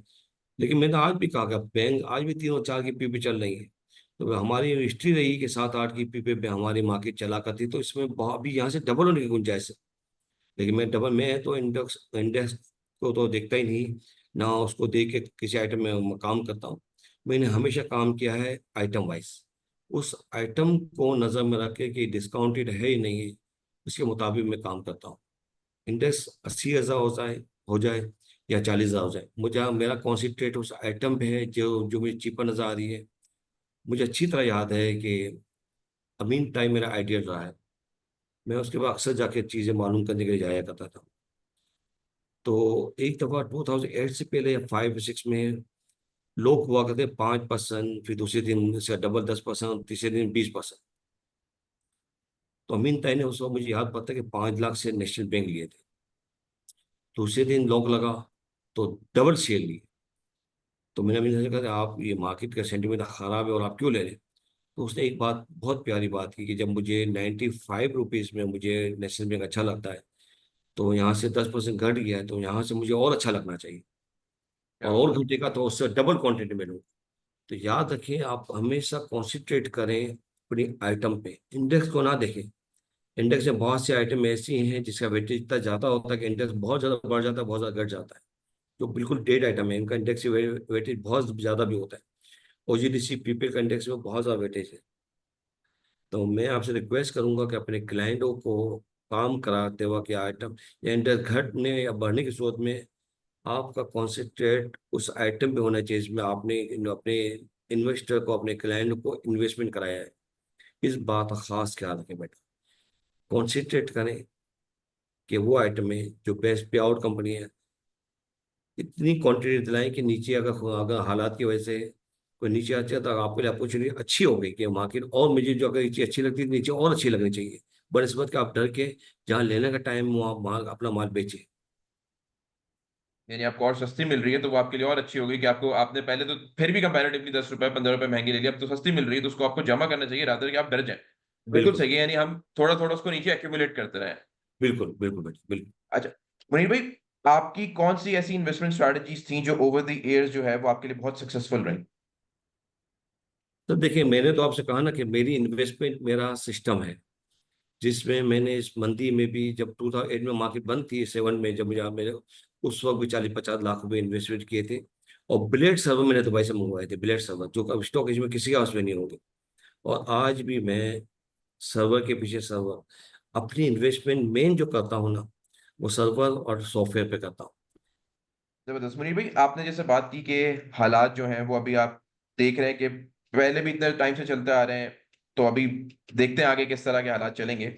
लेकिन मैंने आज भी कहा कि बैंक आज भी 3 और 4 की पीपी चल रही है। तो हमारी हिस्ट्री रही कि 7 8 की पीपी पे हमारी मार्केट चला करती, तो इसमें अभी यहाँ से डबल होने की गुंजाइश है। लेकिन मैं तो इंडेक्स इंडेक्स को तो देखता ही नहीं, ना उसको देख के किसी आइटम में मैं काम करता हूँ। मैंने हमेशा काम किया है आइटम वाइज, उस आइटम को नज़र में रख के कि डिस्काउंटेड है ही नहीं है, उसके मुताबिक मैं काम करता हूँ। इंडेक्स 80,000 हो जाए या 40,000 हो जाए, मुझे मेरा कॉन्सेंट्रेट उस आइटम पे है जो जो मुझे चीपर नज़र आ रही है। मुझे अच्छी तरह याद है कि अमीन टाइम मेरा आइडियल रहा है, मैं उसके बाद अक्सर जाके चीज़ें मालूम करने के लिए जाया करता था। तो एक दफ़ा 2008 से पहले या 5 6 में लोग हुआ करते 5%, फिर दूसरे दिन इसका डबल 10%, तीसरे दिन 20%। तो अमीन ताई ने उस वक्त मुझे याद पड़ता है कि 5 लाख से नेशनल बैंक लिए थे। दूसरे दिन लॉक लगा तो डबल शेयर लिए। तो मैंने अमीन ताई से कहा, आप ये मार्केट का सेंटीमेंट खराब है और आप क्यों ले रहे हैं? तो उसने एक बात, बहुत प्यारी बात की कि जब मुझे 95 रुपीज़ में मुझे नेशनल बैंक अच्छा लगता है, तो यहाँ से 10% घट गया है, तो यहाँ से मुझे और अच्छा लगना चाहिए, क्या और बात घटेगा तो उससे डबल क्वांटिटी में लूँ। तो याद रखें, आप हमेशा कॉन्सेंट्रेट करें अपनी आइटम पे, इंडेक्स को ना देखें। इंडेक्स में बहुत सी आइटम ऐसी हैं जिसका वेटेज इतना ज़्यादा होता है कि इंडेक्स बहुत ज़्यादा बढ़ जाता है, बहुत ज़्यादा घट जाता है। जो बिल्कुल डेड आइटम है, इनका इंडेक्स वेटेज बहुत ज़्यादा भी होता है। ओजीडीसी पीपल का इंडेक्स में बहुत ज़्यादा वेटेज है। तो मैं आपसे रिक्वेस्ट करूंगा कि अपने क्लाइंटों को काम कराते वक्त या आइटम या इंडेक्स घटने या बढ़ने की सूरत में आपका कॉन्सेंट्रेट उस आइटम पे होना चाहिए जिसमें आपने अपने इन्वेस्टर को, अपने क्लाइंट को इन्वेस्टमेंट कराया है। इस बात का खास ख्याल रखें बेटा। कॉन्सेंट्रेट करें कि वो आइटम है जो बेस्ट पे आउट कंपनी है, इतनी क्वांटिटी दिलाएं कि नीचे अगर अगर हालात की वजह से कोई नीचे आ जाए तो आपके लिए अपॉर्चुनिटी अच्छी हो गई कि मार्केट, और मुझे जो अगर ये चीज़ अच्छी लगती है नीचे और अच्छी लगनी चाहिए, बनस्पत के आप डर के जहाँ लेने का टाइम वहाँ माल अपना माल बेचे। यानी आपको और सस्ती मिल रही है तो वो आपके लिए और अच्छी होगी कि आपको, आपने पहले तो फिर भी कंपैरेटिवली 10 रुपए 15 रुपए महंगी ले ली, अब तो सस्ती मिल रही है तो उसको आपको जमा करना चाहिए रादर कि आप डर जाए। बिल्कुल बिल्कुल सही है, यानी हम थोड़ा थोड़ा उसको नीचे एक्यूमुलेट करते रहे। बिल्कुल बिल्कुल बिल्कुल बिल्कुल। अच्छा मुनीर भाई, आपकी कौन सी ऐसी इन्वेस्टमेंट स्ट्रेटजीज थी जो ओवर द इयर्स जो है वो आपके लिए बहुत सक्सेसफुल रही? तो देखिए, मैंने तो आपसे कहा ना कि मेरी इन्वेस्टमेंट मेरा सिस्टम है, जिसमें मैंने इस मंदी में भी, जब 2008 में मार्केट बंद थी, 7 में जब मुझे मेरे उस वक्त भी 40-50 लाख रुपए इन्वेस्टमेंट किए थे। और ब्लेड सर्वर मैंने दुबई से मंगवाए थे, ब्लेड सर्वर जो अब स्टॉक एक्सचेंज में किसी के पास में नहीं होंगे। और आज भी मैं सर्वर के पीछे सर्वर, अपनी इन्वेस्टमेंट मेन जो करता हूँ ना, वो सर्वर और सॉफ्टवेयर पे करता हूँ। जबरदस्त। मुनीर भाई, आपने जैसे बात की कि हालात जो हैं वो अभी आप देख रहे हैं कि पहले भी इतने टाइम से चलते आ रहे हैं, तो अभी देखते हैं आगे किस तरह के हालात चलेंगे।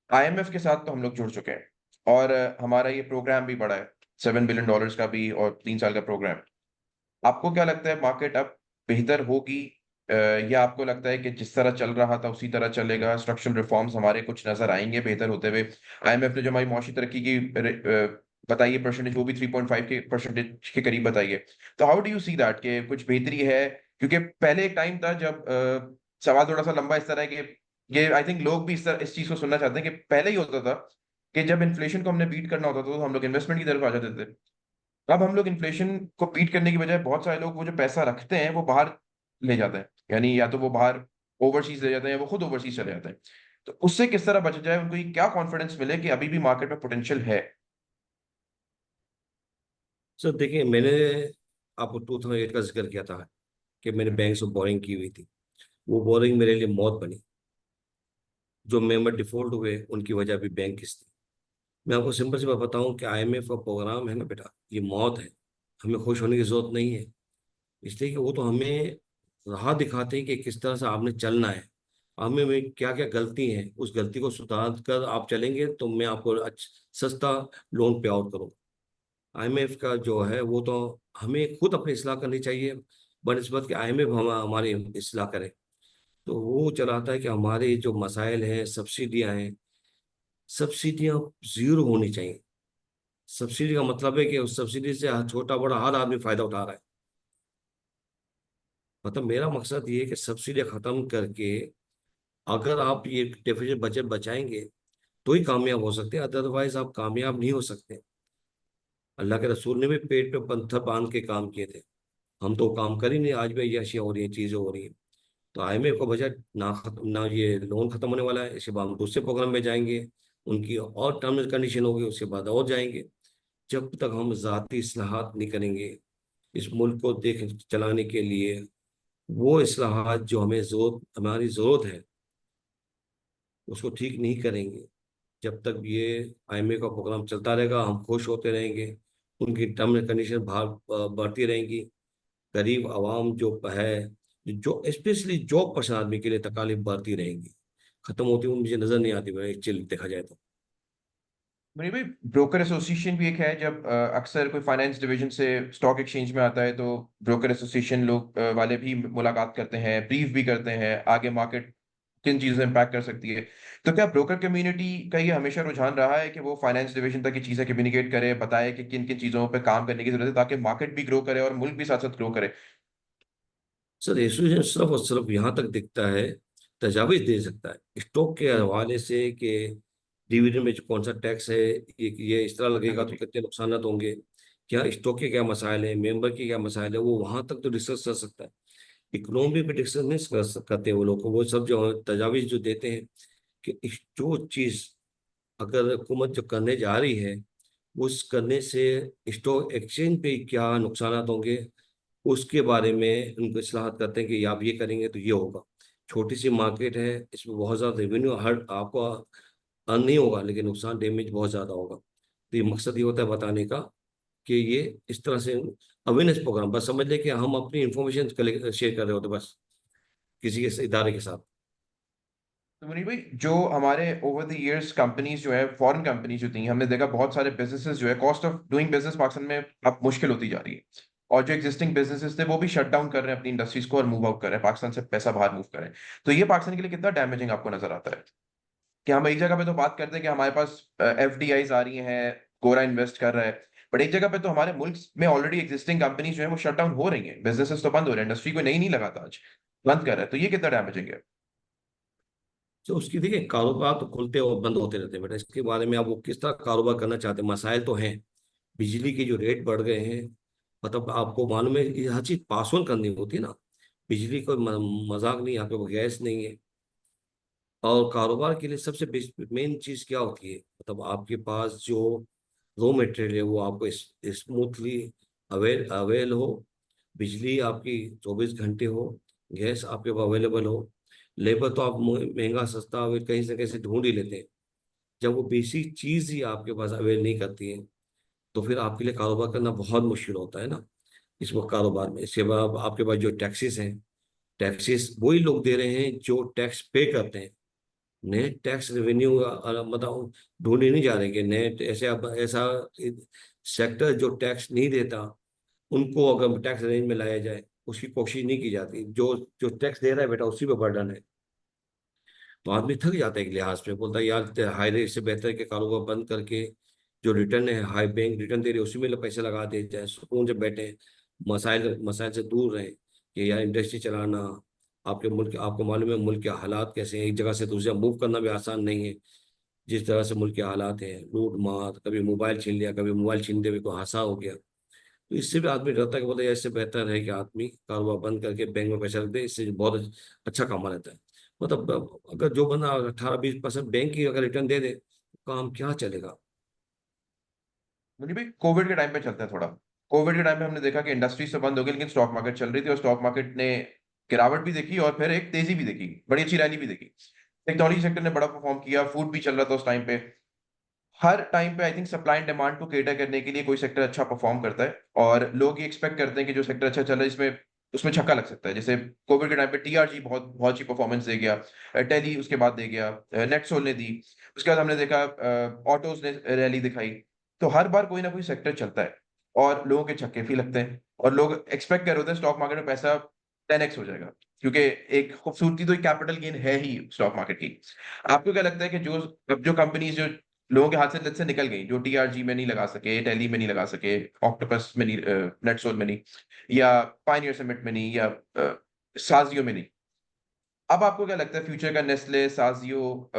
आईएमएफ के साथ तो हम लोग जुड़ चुके हैं और हमारा ये प्रोग्राम भी बड़ा है, $7 बिलियन का भी, और 3 साल का प्रोग्राम। आपको क्या लगता है मार्केट अब बेहतर होगी, या आपको लगता है कि जिस तरह चल रहा था उसी तरह चलेगा? स्ट्रक्चरल रिफॉर्म्स हमारे कुछ नजर आएंगे बेहतर होते हुए? आईएमएफ ने जो हमारी मौसमी तरक्की की बताइए परसेंटेज, वो भी 3.5 के परसेंटेज के करीब बताइए। तो how do you see that कि कुछ बेहतरी है? क्योंकि पहले एक टाइम था जब सवाल थोड़ा सा लंबा इस तरह है कि ये आई थिंक लोग भी इस चीज को सुनना चाहते हैं कि पहले ही होता था कि जब इन्फ्लेशन को हमने बीट करना होता था तो हम लोग इन्वेस्टमेंट की तरफ आ जाते थे। अब हम लोग इन्फ्लेशन को बीट करने की बजाय बहुत सारे लोग वो जो पैसा रखते हैं वो बाहर ले जाते हैं, यानी या तो वो बाहर ओवरसीज ले जाते हैं या वो खुद ओवरसीज चले जाते हैं। तो उससे किस तरह बचा जाए, उनको ये क्या कॉन्फिडेंस मिले कि अभी भी मार्केट में पोटेंशियल है? सर देखिए, मैंने आपको 2008 का जिक्र किया था कि मैंने बैंक से बोरिंग की हुई थी। वो बोरिंग मेरे लिए मौत बनी। जो मेंबर डिफॉल्ट हुए उनकी वजह भी बैंक की थी। मैं आपको सिंपल सी बात बताऊं कि आईएमएफ का प्रोग्राम है ना बेटा, ये मौत है। हमें खुश होने की जरूरत नहीं है, इसलिए कि वो तो हमें राह दिखाते हैं कि किस तरह से आपने चलना है। हमें में क्या क्या गलती है, उस गलती को सुधार कर आप चलेंगे तो मैं आपको सस्ता लोन पे आउट करूँगा। आईएमएफ का जो है वो तो हमें खुद अपनी इस्लाह करनी चाहिए, बनस्बत कि आईएमएफ हमारी इस्लाह करे। तो वो चलाता है कि हमारे जो मसाइल हैं, सब्सिडियां हैं, सब्सिडियां जीरो होनी चाहिए। सब्सिडी का मतलब है कि उस सब्सिडी से छोटा बड़ा हर आदमी फायदा उठा रहा है। मतलब मेरा मकसद ये है कि सब्सिडी खत्म करके अगर आप ये डेफिसिट बजट बचाएंगे तो ही कामयाब हो सकते हैं, अदरवाइज आप कामयाब नहीं हो सकते। अल्लाह के रसूल ने भी पेट पे पत्थर बांध के काम किए थे। हम तो काम कर ही नहीं, आज भी ये अशियाँ हो रही हैं, चीजें हो रही हैं। तो आईएमएफ का बजट ना खत्म, ना ये लोन खत्म होने वाला है, इसके बाद हम दूसरे प्रोग्राम में जाएंगे। उनकी और टर्म्स एंड कंडीशन होगी, उसके बाद और जाएंगे। जब तक हम ज़ाती इस्लाहात नहीं करेंगे इस मुल्क को देख चलाने के लिए, वो इस्लाहात जो हमारी ज़रूरत है, उसको ठीक नहीं करेंगे, जब तक ये आईएमएफ का प्रोग्राम चलता रहेगा हम खुश होते रहेंगे, उनकी टर्म एंड कंडीशन बाहर बढ़ती रहेंगी। गरीब आवाम जो है, जो स्पेशली जॉब पर्सन आदमी के लिए तकालीफ बढ़ती रहेंगी, खत्म होती हुई मुझे नजर नहीं आती एक्चुअली देखा जाए तो। मेरी भाई, ब्रोकर एसोसिएशन भी एक है, जब अक्सर कोई फाइनेंस डिवीजन से स्टॉक एक्सचेंज में आता है तो ब्रोकर एसोसिएशन लोग वाले भी मुलाकात करते हैं, ब्रीफ भी करते हैं आगे मार्केट किन चीजों से इम्पैक्ट कर सकती है। तो क्या ब्रोकर कम्युनिटी का ये हमेशा रुझान रहा है कि वो फाइनेंस डिवीजन तक ये चीजें कम्युनिकेट करे, बताए कि किन किन चीजों पे काम करने की जरूरत है ताकि मार्केट भी ग्रो करे और मुल्क भी साथ साथ ग्रो करे? सर एसोसिएशन सिर्फ और सिर्फ यहाँ तक दिखता है, तजावीज दे सकता है स्टॉक के हवाले से कि डिविडेंड में कौन सा टैक्स है, ये इस तरह लगेगा बिल्कुल तो ठीक। कितने नुकसान होंगे, क्या स्टॉक के क्या मसाइल है, मेंबर के क्या मसाइल है, वो वहां तक तो डिस्कस कर सकता है। इकोनॉमी पे डिस्कस नहीं करते वो लोग, वो सब जो तजावीज जो देते हैं कि जो चीज अगर हुकूमत जो करने जा रही है, उस करने से स्टॉक एक्सचेंज पे क्या नुकसान होंगे, उसके बारे में उनको इस्लाहत करते हैं कि आप ये करेंगे तो ये होगा। छोटी सी मार्केट है, इसमें बहुत ज़्यादा रेवेन्यू हर आपको अर्न नहीं होगा, लेकिन नुकसान डैमेज बहुत ज़्यादा होगा। तो ये मकसद ये होता है बताने का कि ये इस तरह से अवेयरनेस प्रोग्राम, बस समझ लें कि हम अपनी इंफॉर्मेशन शेयर कर रहे होते बस किसी के इदारे के साथ। तो मुनीर भाई, जो हमारे ओवर द इयर्स कंपनीज जो है, फॉरेन कंपनीज जो थी, हमने देखा बहुत सारे बिजनेसेस जो है, cost of doing business Pakistan में अब मुश्किल होती जा रही है। और जो एग्जिस्टिंग बिजनेसेस थे वो भी शट डाउन कर रहे हैं अपनी इंडस्ट्रीज को और मूव आउट कर रहे हैं, पाकिस्तान से पैसा बाहर मूव कर रहे हैं। तो ये पाकिस्तान के लिए कितना डैमेजिंग आपको नजर आता है कि हम एक जगह पे तो बात करते हैं कि हमारे पास एफडीआईज आ रही हैं, गोरा इन्वेस्ट कर रहा है, बट एक जगह पे तो हमारे मुल्क में ऑलरेडी एग्जिस्टिंग कंपनीज जो है वो शट डाउन हो रही हैं, बिजनेसेस तो बंद हो रहे हैं, इंडस्ट्री कोई नई नहीं लगाता आज, बंद कर रहा है। तो ये कितना डैमेजिंग है? तो उसकी देखिए, कारोबार तो खुलते और बंद होते रहते हैं बेटा। इसके बारे में आप वो किस तरह कारोबार करना चाहते हैं, मसाइल तो हैं। बिजली के जो रेट बढ़ गए हैं, मतलब आपको मालूम है ये हर चीज पास ऑन करनी होती है ना। बिजली कोई मजाक नहीं, यहाँ पे वो गैस नहीं है। और कारोबार के लिए सबसे मेन चीज क्या होती है, मतलब आपके पास जो रॉ मटेरियल है वो आपको स्मूथली अवेल हो, बिजली आपकी 24 घंटे हो, गैस आपके पास अवेलेबल हो। लेबर तो आप महंगा सस्ता कहीं से कैसे ढूंढ ही लेते हैं। जब वो बेसिक चीज ही आपके पास अवेल नहीं करती है, तो फिर आपके लिए कारोबार करना बहुत मुश्किल होता है ना। इस वक्त कारोबार में इसके बाद आपके पास जो टैक्सेस हैं, टैक्सेस वही लोग दे रहे हैं जो टैक्स पे करते हैं। नए टैक्स रेवेन्यू मतलब ढूंढे नहीं जा रहे कि नए ऐसे अब ऐसा सेक्टर जो टैक्स नहीं देता, उनको अगर टैक्स रेंज में लाया जाए, उसकी कोशिश नहीं की जाती। जो जो टैक्स दे रहा है बेटा उसी पे बर्डन है। तो आदमी थक जाता है एक लिहाज पे, बोलता है यार हाई रेट से बेहतर है कि कारोबार बंद करके जो रिटर्न है, हाई बैंक रिटर्न दे रही है, उसी में पैसे लगा दे जाए, सुकून से बैठे, मसाइल मसाइल से दूर रहे। कि यार इंडस्ट्री चलाना, आपके मुल्क आपको मालूम है मुल्क के हालात कैसे हैं, एक जगह से दूसरी जगह मूव करना भी आसान नहीं है। जिस तरह से मुल्क के हालात हैं, लूट मार, कभी मोबाइल छीन लिया, कभी मोबाइल छीनते हुए कोई हादसा हो गया। तो इससे भी आदमी डरता है कि बोलते यार इससे बेहतर है कि आदमी कारोबार बंद करके बैंक में पैसा रख दे, इससे बहुत अच्छा कमा लेता है। मतलब अगर जो बंदा 18-20% बैंक की अगर रिटर्न दे दे, तो काम क्या चलेगा। मुझे भी कोविड के टाइम पे चलता है थोड़ा। कोविड के टाइम पे हमने देखा कि इंडस्ट्री तो बंद हो गई लेकिन स्टॉक मार्केट चल रही थी, और स्टॉक मार्केट ने गिरावट भी देखी और फिर एक तेजी भी देखी, बड़ी अच्छी रैली भी देखी। टेक्नोलॉजी सेक्टर ने बड़ा परफॉर्म किया, फूड भी चल रहा था उस टाइम पे। हर टाइम पे I think supply and demand को केटर करने के लिए कोई सेक्टर अच्छा परफॉर्म करता है, और लोग ये एक्सपेक्ट करते हैं कि जो सेक्टर अच्छा चल रहा है इसमें उसमें छक्का लग सकता है। जैसे कोविड के टाइम पे टीआरजी बहुत बहुत अच्छी परफॉर्मेंस दे गया, टेली उसके बाद दे गया, नेटसोल ने दी, उसके बाद हमने देखा ऑटोज ने रैली दिखाई। तो हर बार कोई ना कोई सेक्टर चलता है और लोगों के छक्के भी लगते हैं, और लोग एक्सपेक्ट कर रहे होते हैं स्टॉक मार्केट में पैसा 10x हो जाएगा, क्योंकि एक खूबसूरती तो एक कैपिटल गेन है ही स्टॉक मार्केट की। आपको क्या लगता है कि जो अब जो कंपनीज जो लोगों के हाथ से लेट से निकल गई, जो टीआरजी में नहीं लगा सके, टेली में नहीं लगा सके, ऑक्टोपस में नहीं, नेटसोल में नहीं, या पायनियर सिमेंट में नहीं, या साजियो में नहीं, अब आपको क्या लगता है फ्यूचर का नेस्ले, साजियो,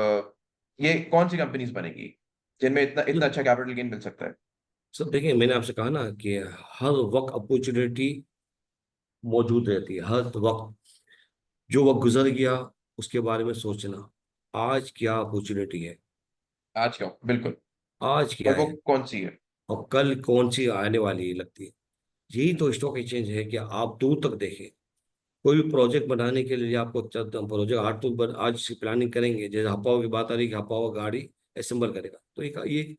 ये कौन सी कंपनीज बनेगी जिनमें इतना इतना अच्छा कैपिटल गेन मिल सकता है? सब देखिए, मैंने आपसे कहा ना कि हर वक्त अपॉर्चुनिटी मौजूद रहती है, हर वक्त। जो वक्त गुजर गया उसके बारे में सोचना, आज क्या अपॉर्चुनिटी है, आज क्यों, बिल्कुल। आज क्या और वो है, कौन सी है? और कल कौन सी आने वाली है लगती है। यही तो स्टॉक एक्सचेंज है कि आप दूर तक देखें। कोई भी प्रोजेक्ट बनाने के लिए आपको प्रोजेक्ट आज तो आज से प्लानिंग करेंगे। जैसे हपाओ की बात आ रही है कि हपाओ गाड़ी असेंबल करेगा, तो ये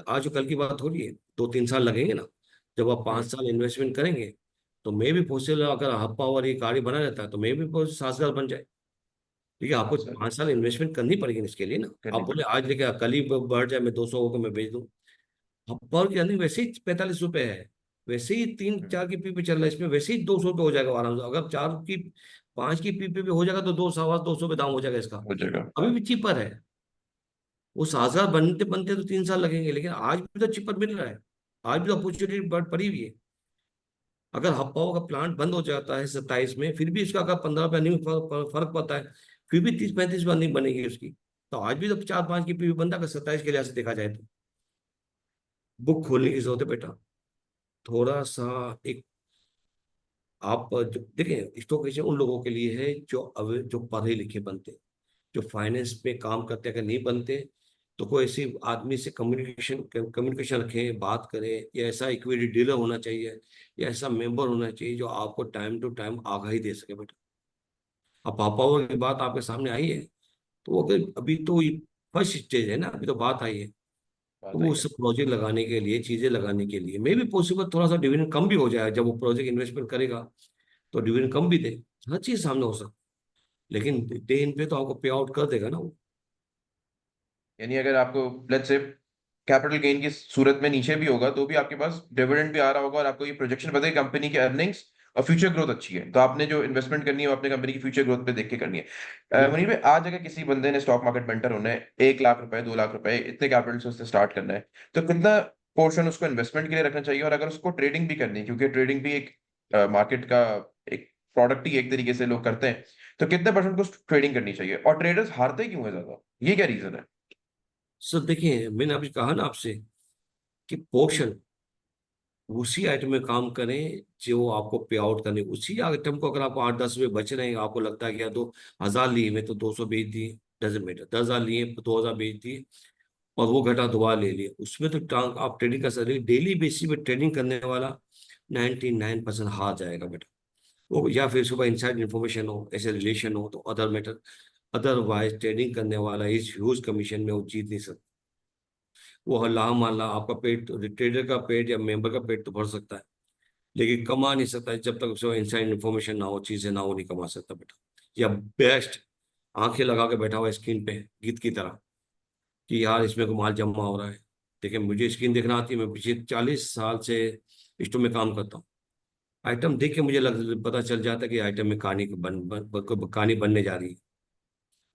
आज और कल की बात हो रही है, 2-3 साल लगेंगे ना। जब आप पाँच हम्म। साल इन्वेस्टमेंट करेंगे, तो मैं भी पॉसिबल, अगर हपाओ ये गाड़ी बना रहता है तो मैं भी 7 साल बन जाए। ठीक है, आपको 5 साल इन्वेस्टमेंट करनी पड़ेगी इसके लिए ना। आप करनी बोले पड़ेगी। आज लेके कल ही बढ़ जाए, मैं 200 होकर मैं बेच दूं। पर अर्निंग वैसे ही 45 रुपए है, वैसे ही तीन हम्म। चार की पीपी चल रहा है, इसमें वैसे ही 200 रुपये हो जाएगा आराम से। अगर चार की 5 की पीपी पे हो जाएगा तो 200 200 पे दाम हो जाएगा इसका। हो जाएगा। अभी भी चीपर है। वो 7 साल बनते बनते तो 3 साल लगेंगे, लेकिन आज भी तो चीपर मिल रहा है। आज भी तो अपॉर्चुनिटी पड़ी हुई है। अगर हप्पाओ का प्लांट बंद हो जाता है 27 में, फिर भी इसका अगर 15 रुपये अर्निंग में फर्क पड़ता है, फिर भी 30-35 में अर्निंग बनेगी उसकी। तो आज भी तो 4-5 की पीवी बनता, अगर 27 के लिहाज से देखा जाए तो। बुक खोलने की जरूरत है बेटा, थोड़ा सा एक। आप जो देखिए, स्टॉक एक्सचेंज उन लोगों के लिए है जो अब जो पढ़े लिखे बनते, जो फाइनेंस में काम करते, अगर नहीं बनते तो कोई ऐसी आदमी से कम्युनिकेशन कम्युनिकेशन रखें, बात करें। या ऐसा इक्विटी डीलर होना चाहिए, या ऐसा मेंबर होना चाहिए जो आपको टाइम टू टाइम आगाही दे सके बेटा। अब पापा की बात आपके सामने आई है, तो अगर अभी तो फर्स्ट स्टेज है ना, अभी तो बात आई है। तो बात आई वो है। उस प्रोजेक्ट लगाने के लिए, चीजें लगाने के लिए मे भी पॉसिबल थोड़ा सा डिविडेंड कम भी हो जाए, जब वो प्रोजेक्ट इन्वेस्टमेंट करेगा तो डिविडेंड कम भी दे। हर चीज सामने हो सकती लेकिन डे इन पे तो आपको पे आउट कर देगा ना वो। यानी अगर आपको लेट्स से कैपिटल गेन की सूरत में नीचे भी होगा तो भी आपके पास डिविडेंड भी आ रहा होगा और आपको ये प्रोजेक्शन पता है कंपनी की अर्निंग्स और फ्यूचर ग्रोथ अच्छी है, तो आपने जो इन्वेस्टमेंट करनी है वो अपने कंपनी की फ्यूचर ग्रोथ पे देख के करनी है। मुनीर भाई, आज अगर किसी बंदे ने स्टॉक मार्केट में एंटर होना है, 1 लाख रुपए 2 लाख रुपए इतने कैपिटल से उससे स्टार्ट करना है, तो कितना पोर्शन उसको इन्वेस्टमेंट के लिए रखना चाहिए? और अगर उसको ट्रेडिंग भी करनी है, क्योंकि ट्रेडिंग भी एक मार्केट का एक प्रोडक्ट ही एक तरीके से लोग करते हैं, तो कितने परसेंट को ट्रेडिंग करनी चाहिए? और ट्रेडर्स हारते क्यों है ज्यादा, ये क्या रीजन है? सर देखिए, मैंने अभी कहा ना आपसे कि पोर्शन उसी आइटम में काम करें जो आपको पे आउट करने, उसी आइटम को अगर आपको 8-10 रुपये बच रहे हैं, आपको लगता है कि यार 2,000 लिए मैं तो 200 बेच दिए, डजेंट मैटर, 10,000 लिए 2,000 बेच दिए, और वो घटा दोबारा ले लिया, उसमें तो आप ट्रेडिंग कर सकते हैं। डेली बेसिस पे ट्रेडिंग करने वाला 99% हार जाएगा बेटा। वो या फिर सुबह इनसाइड इन्फॉर्मेशन हो, ऐसे रिलेशन हो तो अदर मैटर, अदरवाइज ट्रेडिंग करने वाला इस ह्यूज कमीशन में वो जीत नहीं सकता। वो अल्लाह माल्ला आपका पेट, ट्रेडर का पेट या मेंबर का पेट तो भर सकता है, लेकिन कमा नहीं सकता जब तक उसको इनसाइड इन्फॉर्मेशन ना हो, चीजें ना हो, नहीं कमा सकता बेटा। या बेस्ट आंखें लगा के बैठा हुआ है स्क्रीन पे गीत की तरह कि यार इसमें को माल जमा हो रहा है। देखिए मुझे स्क्रीन देखना आती है, मैं पिछले 40 साल से स्टोर में काम करता हूँ। आइटम देख के मुझे पता चल जाता है कि आइटम में कहानी कहानी बनने जा रही है।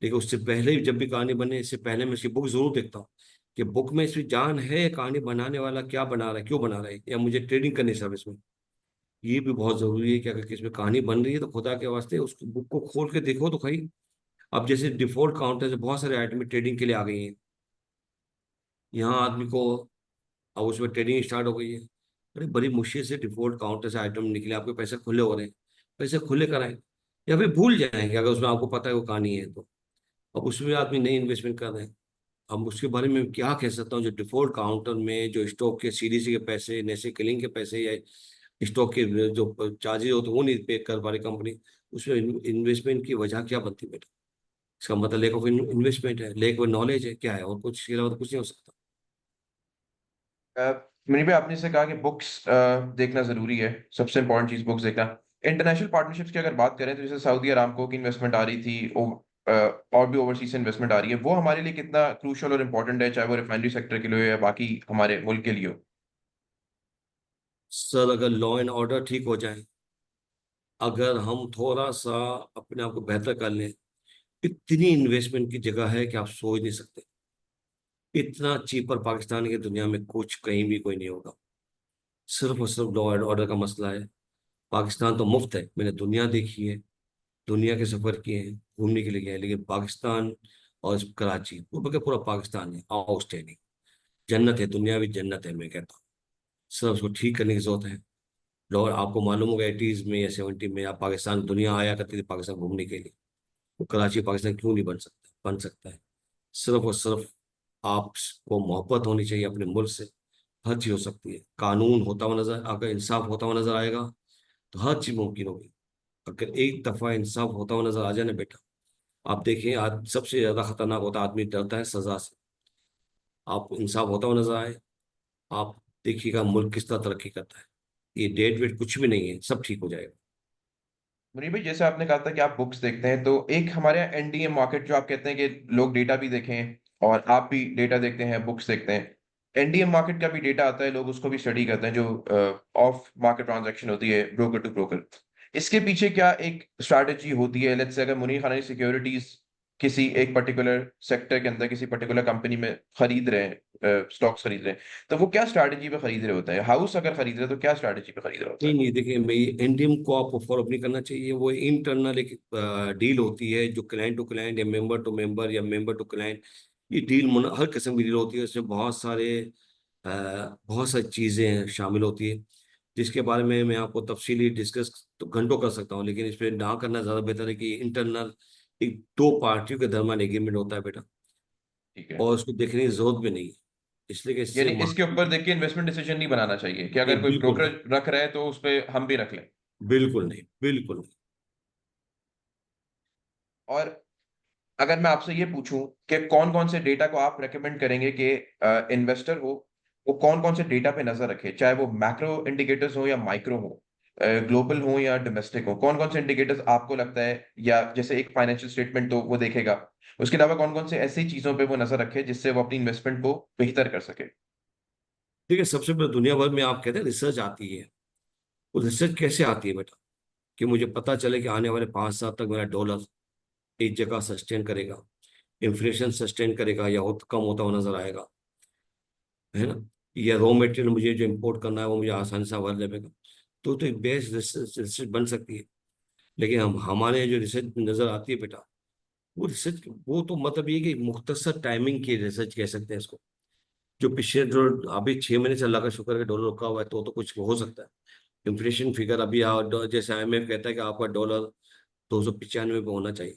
लेकिन उससे पहले ही, जब भी कहानी बने इससे पहले मैं इसकी बुक जरूर देखता हूँ कि बुक में इसमें जान है, कहानी बनाने वाला क्या बना रहा है, क्यों बना रहा है, या मुझे ट्रेडिंग करनी है सर्विस में। ये भी बहुत जरूरी है कि अगर किसी में कहानी बन रही है तो खुदा के वास्ते उसको बुक को खोल के देखो तो भाई। अब जैसे डिफॉल्ट काउंटर से बहुत सारे आइटम ट्रेडिंग के लिए आ गई हैं, यहाँ आदमी को, अब उसमें ट्रेडिंग स्टार्ट हो गई है। अरे बड़ी मुश्किल से डिफॉल्ट काउंटर से आइटम निकले, आपके पैसे खुले हो रहे हैं, पैसे खुले कराएं, या फिर भूल जाएंगे अगर उसमें आपको पता है वो कहानी है तो। अब उसमें आदमी नई इन्वेस्टमेंट कर रहे हैं। अब उसके बारे में क्या कह सकता हूँ, जो डिफॉल्ट काउंटर में जो स्टॉक के सीडीसी के पैसे, नेसे किलिंग के पैसे, या स्टॉक के जो चार्जेस होते हैं वो नहीं पे कर पा रही कंपनी, उसमें इन्वेस्टमेंट की वजह क्या बनती है बेटा? इसका मतलब लेक ऑफ इन्वेस्टमेंट है, लेक ऑफ नॉलेज है, क्या है? और कुछ इसके अलावा तो कुछ नहीं हो सकता। मुनीर भाई, आपने से कहा कि बुक्स देखना जरूरी है, सबसे इंपॉर्टेंट चीज बुक्स देखना। इंटरनेशनल पार्टनरशिप्स की अगर बात करें तो जैसे सऊदी अरामको की इन्वेस्टमेंट आ रही थी, और भी ओवरसीज से इन्वेस्टमेंट आ रही है, वो हमारे लिए कितना क्रूशियल और इंपॉर्टेंट है, चाहे वो रिफाइनरी सेक्टर के लिए या बाकी हमारे मुल्क के लिए हो? सर अगर लॉ एंड ऑर्डर ठीक हो जाए, अगर हम थोड़ा सा अपने आप को बेहतर कर लें, इतनी इन्वेस्टमेंट की जगह है कि आप सोच नहीं सकते। इतना चीपर पाकिस्तान की दुनिया में कुछ कहीं भी कोई नहीं होगा। सिर्फ और सिर्फ लॉ एंड ऑर्डर का मसला है। पाकिस्तान तो मुफ्त है, मैंने दुनिया देखी है, दुनिया के सफर किए हैं, घूमने के लिए गए हैं, लेकिन पाकिस्तान और कराची, वो बल्कि पूरा पाकिस्तान है आउटस्टैंडिंग, जन्नत है, दुनिया भी जन्नत है मैं कहता हूँ। सर उसको ठीक करने की जरूरत है। और आपको मालूम होगा 80s में या 70 में आप पाकिस्तान, दुनिया आया करती थी पाकिस्तान घूमने के लिए, वो कराची पाकिस्तान क्यों नहीं बन सकता? बन सकता है। सिर्फ और सिर्फ आपको मोहब्बत होनी चाहिए अपने मुल्क से, हर चीज हो सकती है। कानून होता हुआ नजर, अगर इंसाफ होता हुआ नजर आएगा तो हर चीज मुमकिन होगी। अगर एक दफा इंसाफ होता हुआ नजर आ जाए ना बेटा, आप देखिए आज सबसे ज्यादा खतरनाक होता है, आदमी डरता है सजा से। आप इंसाफ होता हुआ नजर आए, आप देखिएगा मुल्क किस तरह तरक्की करता है। ये डेट वेट कुछ भी नहीं है, सब ठीक हो जाएगा। मुनीर भाई, जैसे आपने कहा था कि आप बुक्स देखते हैं, तो एक हमारे यहाँ एनडीए मार्केट, जो आप कहते हैं कि लोग डेटा भी देखें और आप भी डेटा देखते हैं, बुक्स देखते हैं, एनडीएम मार्केट का भी डेटा आता है, लोग उसको भी स्टडी करते हैं, जो ऑफ मार्केट ट्रांजैक्शन होती है ब्रोकर टू ब्रोकर। इसके पीछे क्या एक स्ट्रैटेजी होती है? लेट्स से अगर मुनीर खान सिक्योरिटीज किसी एक पर्टिकुलर सेक्टर के अंदर किसी पर्टिकुलर कंपनी में खरीद रहे हैं, स्टॉक्स खरीद रहे हैं, तो वो क्या स्ट्रैटेजी पे खरीद रहे होते हैं? हाउस अगर खरीद रहे हैं तो क्या स्ट्रैटेजी पे खरीद रहा होता नहीं है? नहीं, देखिए मैं, एनडीएम को आपको फॉलो नहीं करना चाहिए। वो इंटरनल एक डील होती है, जो क्लाइंट टू क्लाइंट या मेंबर टू मेंबर या मेंबर टू क्लाइंट, ये डील हर किस्म की डील होती है। उसमें अ, बहुत सारी चीज़ें शामिल होती है, जिसके बारे में मैं आपको तफसीली डिस्कस तो घंटों कर सकता हूँ, लेकिन इस पर ना करना ज़्यादा बेहतर है। कि इंटरनल एक दो पार्टियों के दरमियान एग्रीमेंट होता है बेटा, ठीक है। और उसको देखने की जरूरत भी नहीं है, इसलिए कि इससे यानी इसके ऊपर देख के इन्वेस्टमेंट डिसीजन नहीं बनाना चाहिए कि नहीं, अगर कोई बिल्कुल नहीं, ब्रोकर रख रहा है तो उस पे हम भी रख लें। बिल्कुल नहीं, बिल्कुल नहीं। और अगर मैं आपसे ये पूछूं कि कौन कौन से डेटा को आप रेकमेंड करेंगे कि इन्वेस्टर हो, वो कौन कौन से डेटा पे नजर रखे, चाहे वो मैक्रो इंडिकेटर्स हो या माइक्रो हो, ग्लोबल हो या डोमेस्टिक हो, कौन कौन से इंडिकेटर्स आपको लगता है, या जैसे एक फाइनेंशियल स्टेटमेंट तो वो देखेगा, उसके अलावा कौन कौन से ऐसी चीजों पे वो नजर रखे जिससे वो अपनी इन्वेस्टमेंट को बेहतर कर सके? देखिए, सबसे पहले दुनिया भर में आप कहते हैं रिसर्च आती है। वो रिसर्च कैसे आती है बेटा? कि मुझे पता चले कि आने वाले 5 साल तक मेरा डॉलर एक जगह सस्टेन करेगा, इन्फ्लेशन सस्टेन करेगा या कम होता हुआ नजर आएगा, है ना? या रॉ मटेरियल मुझे जो इम्पोर्ट करना है वो मुझे आसानी से अवेलेबल, तो एक बेस्ट रिसर्च रिसर्च बन सकती है। लेकिन हम हमारे जो रिसर्च नजर आती है बेटा, वो रिसर्च वो तो मतलब ये कि मुख्तसर टाइमिंग की रिसर्च कह सकते हैं इसको। जो पिछले जो अभी 6 महीने से अल्लाह का शुक्र है कि डॉलर रुका हुआ है, तो कुछ हो सकता है। इन्फ्लेशन फिगर अभी जैसे IMF कहता है कि आपका डॉलर 295 पे होना चाहिए,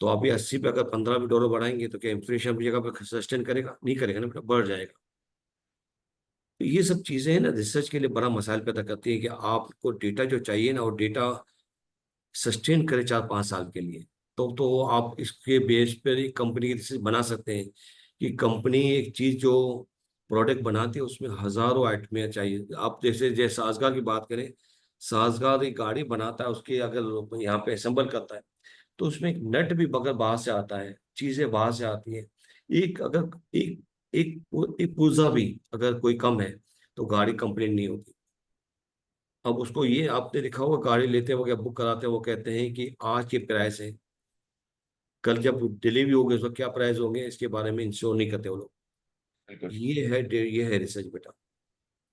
तो अभी 80 पे अगर 15 भी डॉलर बढ़ाएंगे तो क्या इन्फ्लेशन अपनी जगह पे सस्टेन करेगा? नहीं करेगा ना बेटा, बढ़ जाएगा। तो ये सब चीजें हैं ना, रिसर्च के लिए बड़ा मसाइल पैदा करती है कि आपको डेटा जो चाहिए ना, वो डेटा सस्टेन करे 4-5 साल के लिए। तो आप इसके बेस पर एक कंपनी की रिसर्च बना सकते हैं कि कंपनी एक चीज जो प्रोडक्ट बनाती है उसमें हजारों आइटमें चाहिए। आप जैसे साजगार की बात करें, साजगार एक गाड़ी बनाता है, उसके अगर यहाँ पे असेंबल करता है तो उसमें एक नट भी बगल बाहर से आता है, चीजें बाहर से आती हैं। एक अगर एक एक पुर्जा भी अगर कोई कम है तो गाड़ी कंप्लेन नहीं होती। अब उसको ये आपने देखा होगा, गाड़ी लेते वक्त या बुक कराते हैं वो कहते हैं कि आज के प्राइस है, कल जब डिलीवरी होगी उसका क्या प्राइस होंगे इसके बारे में इंश्योर नहीं करते वो लोग। बिल्कुल। ये है रिसर्च बेटा।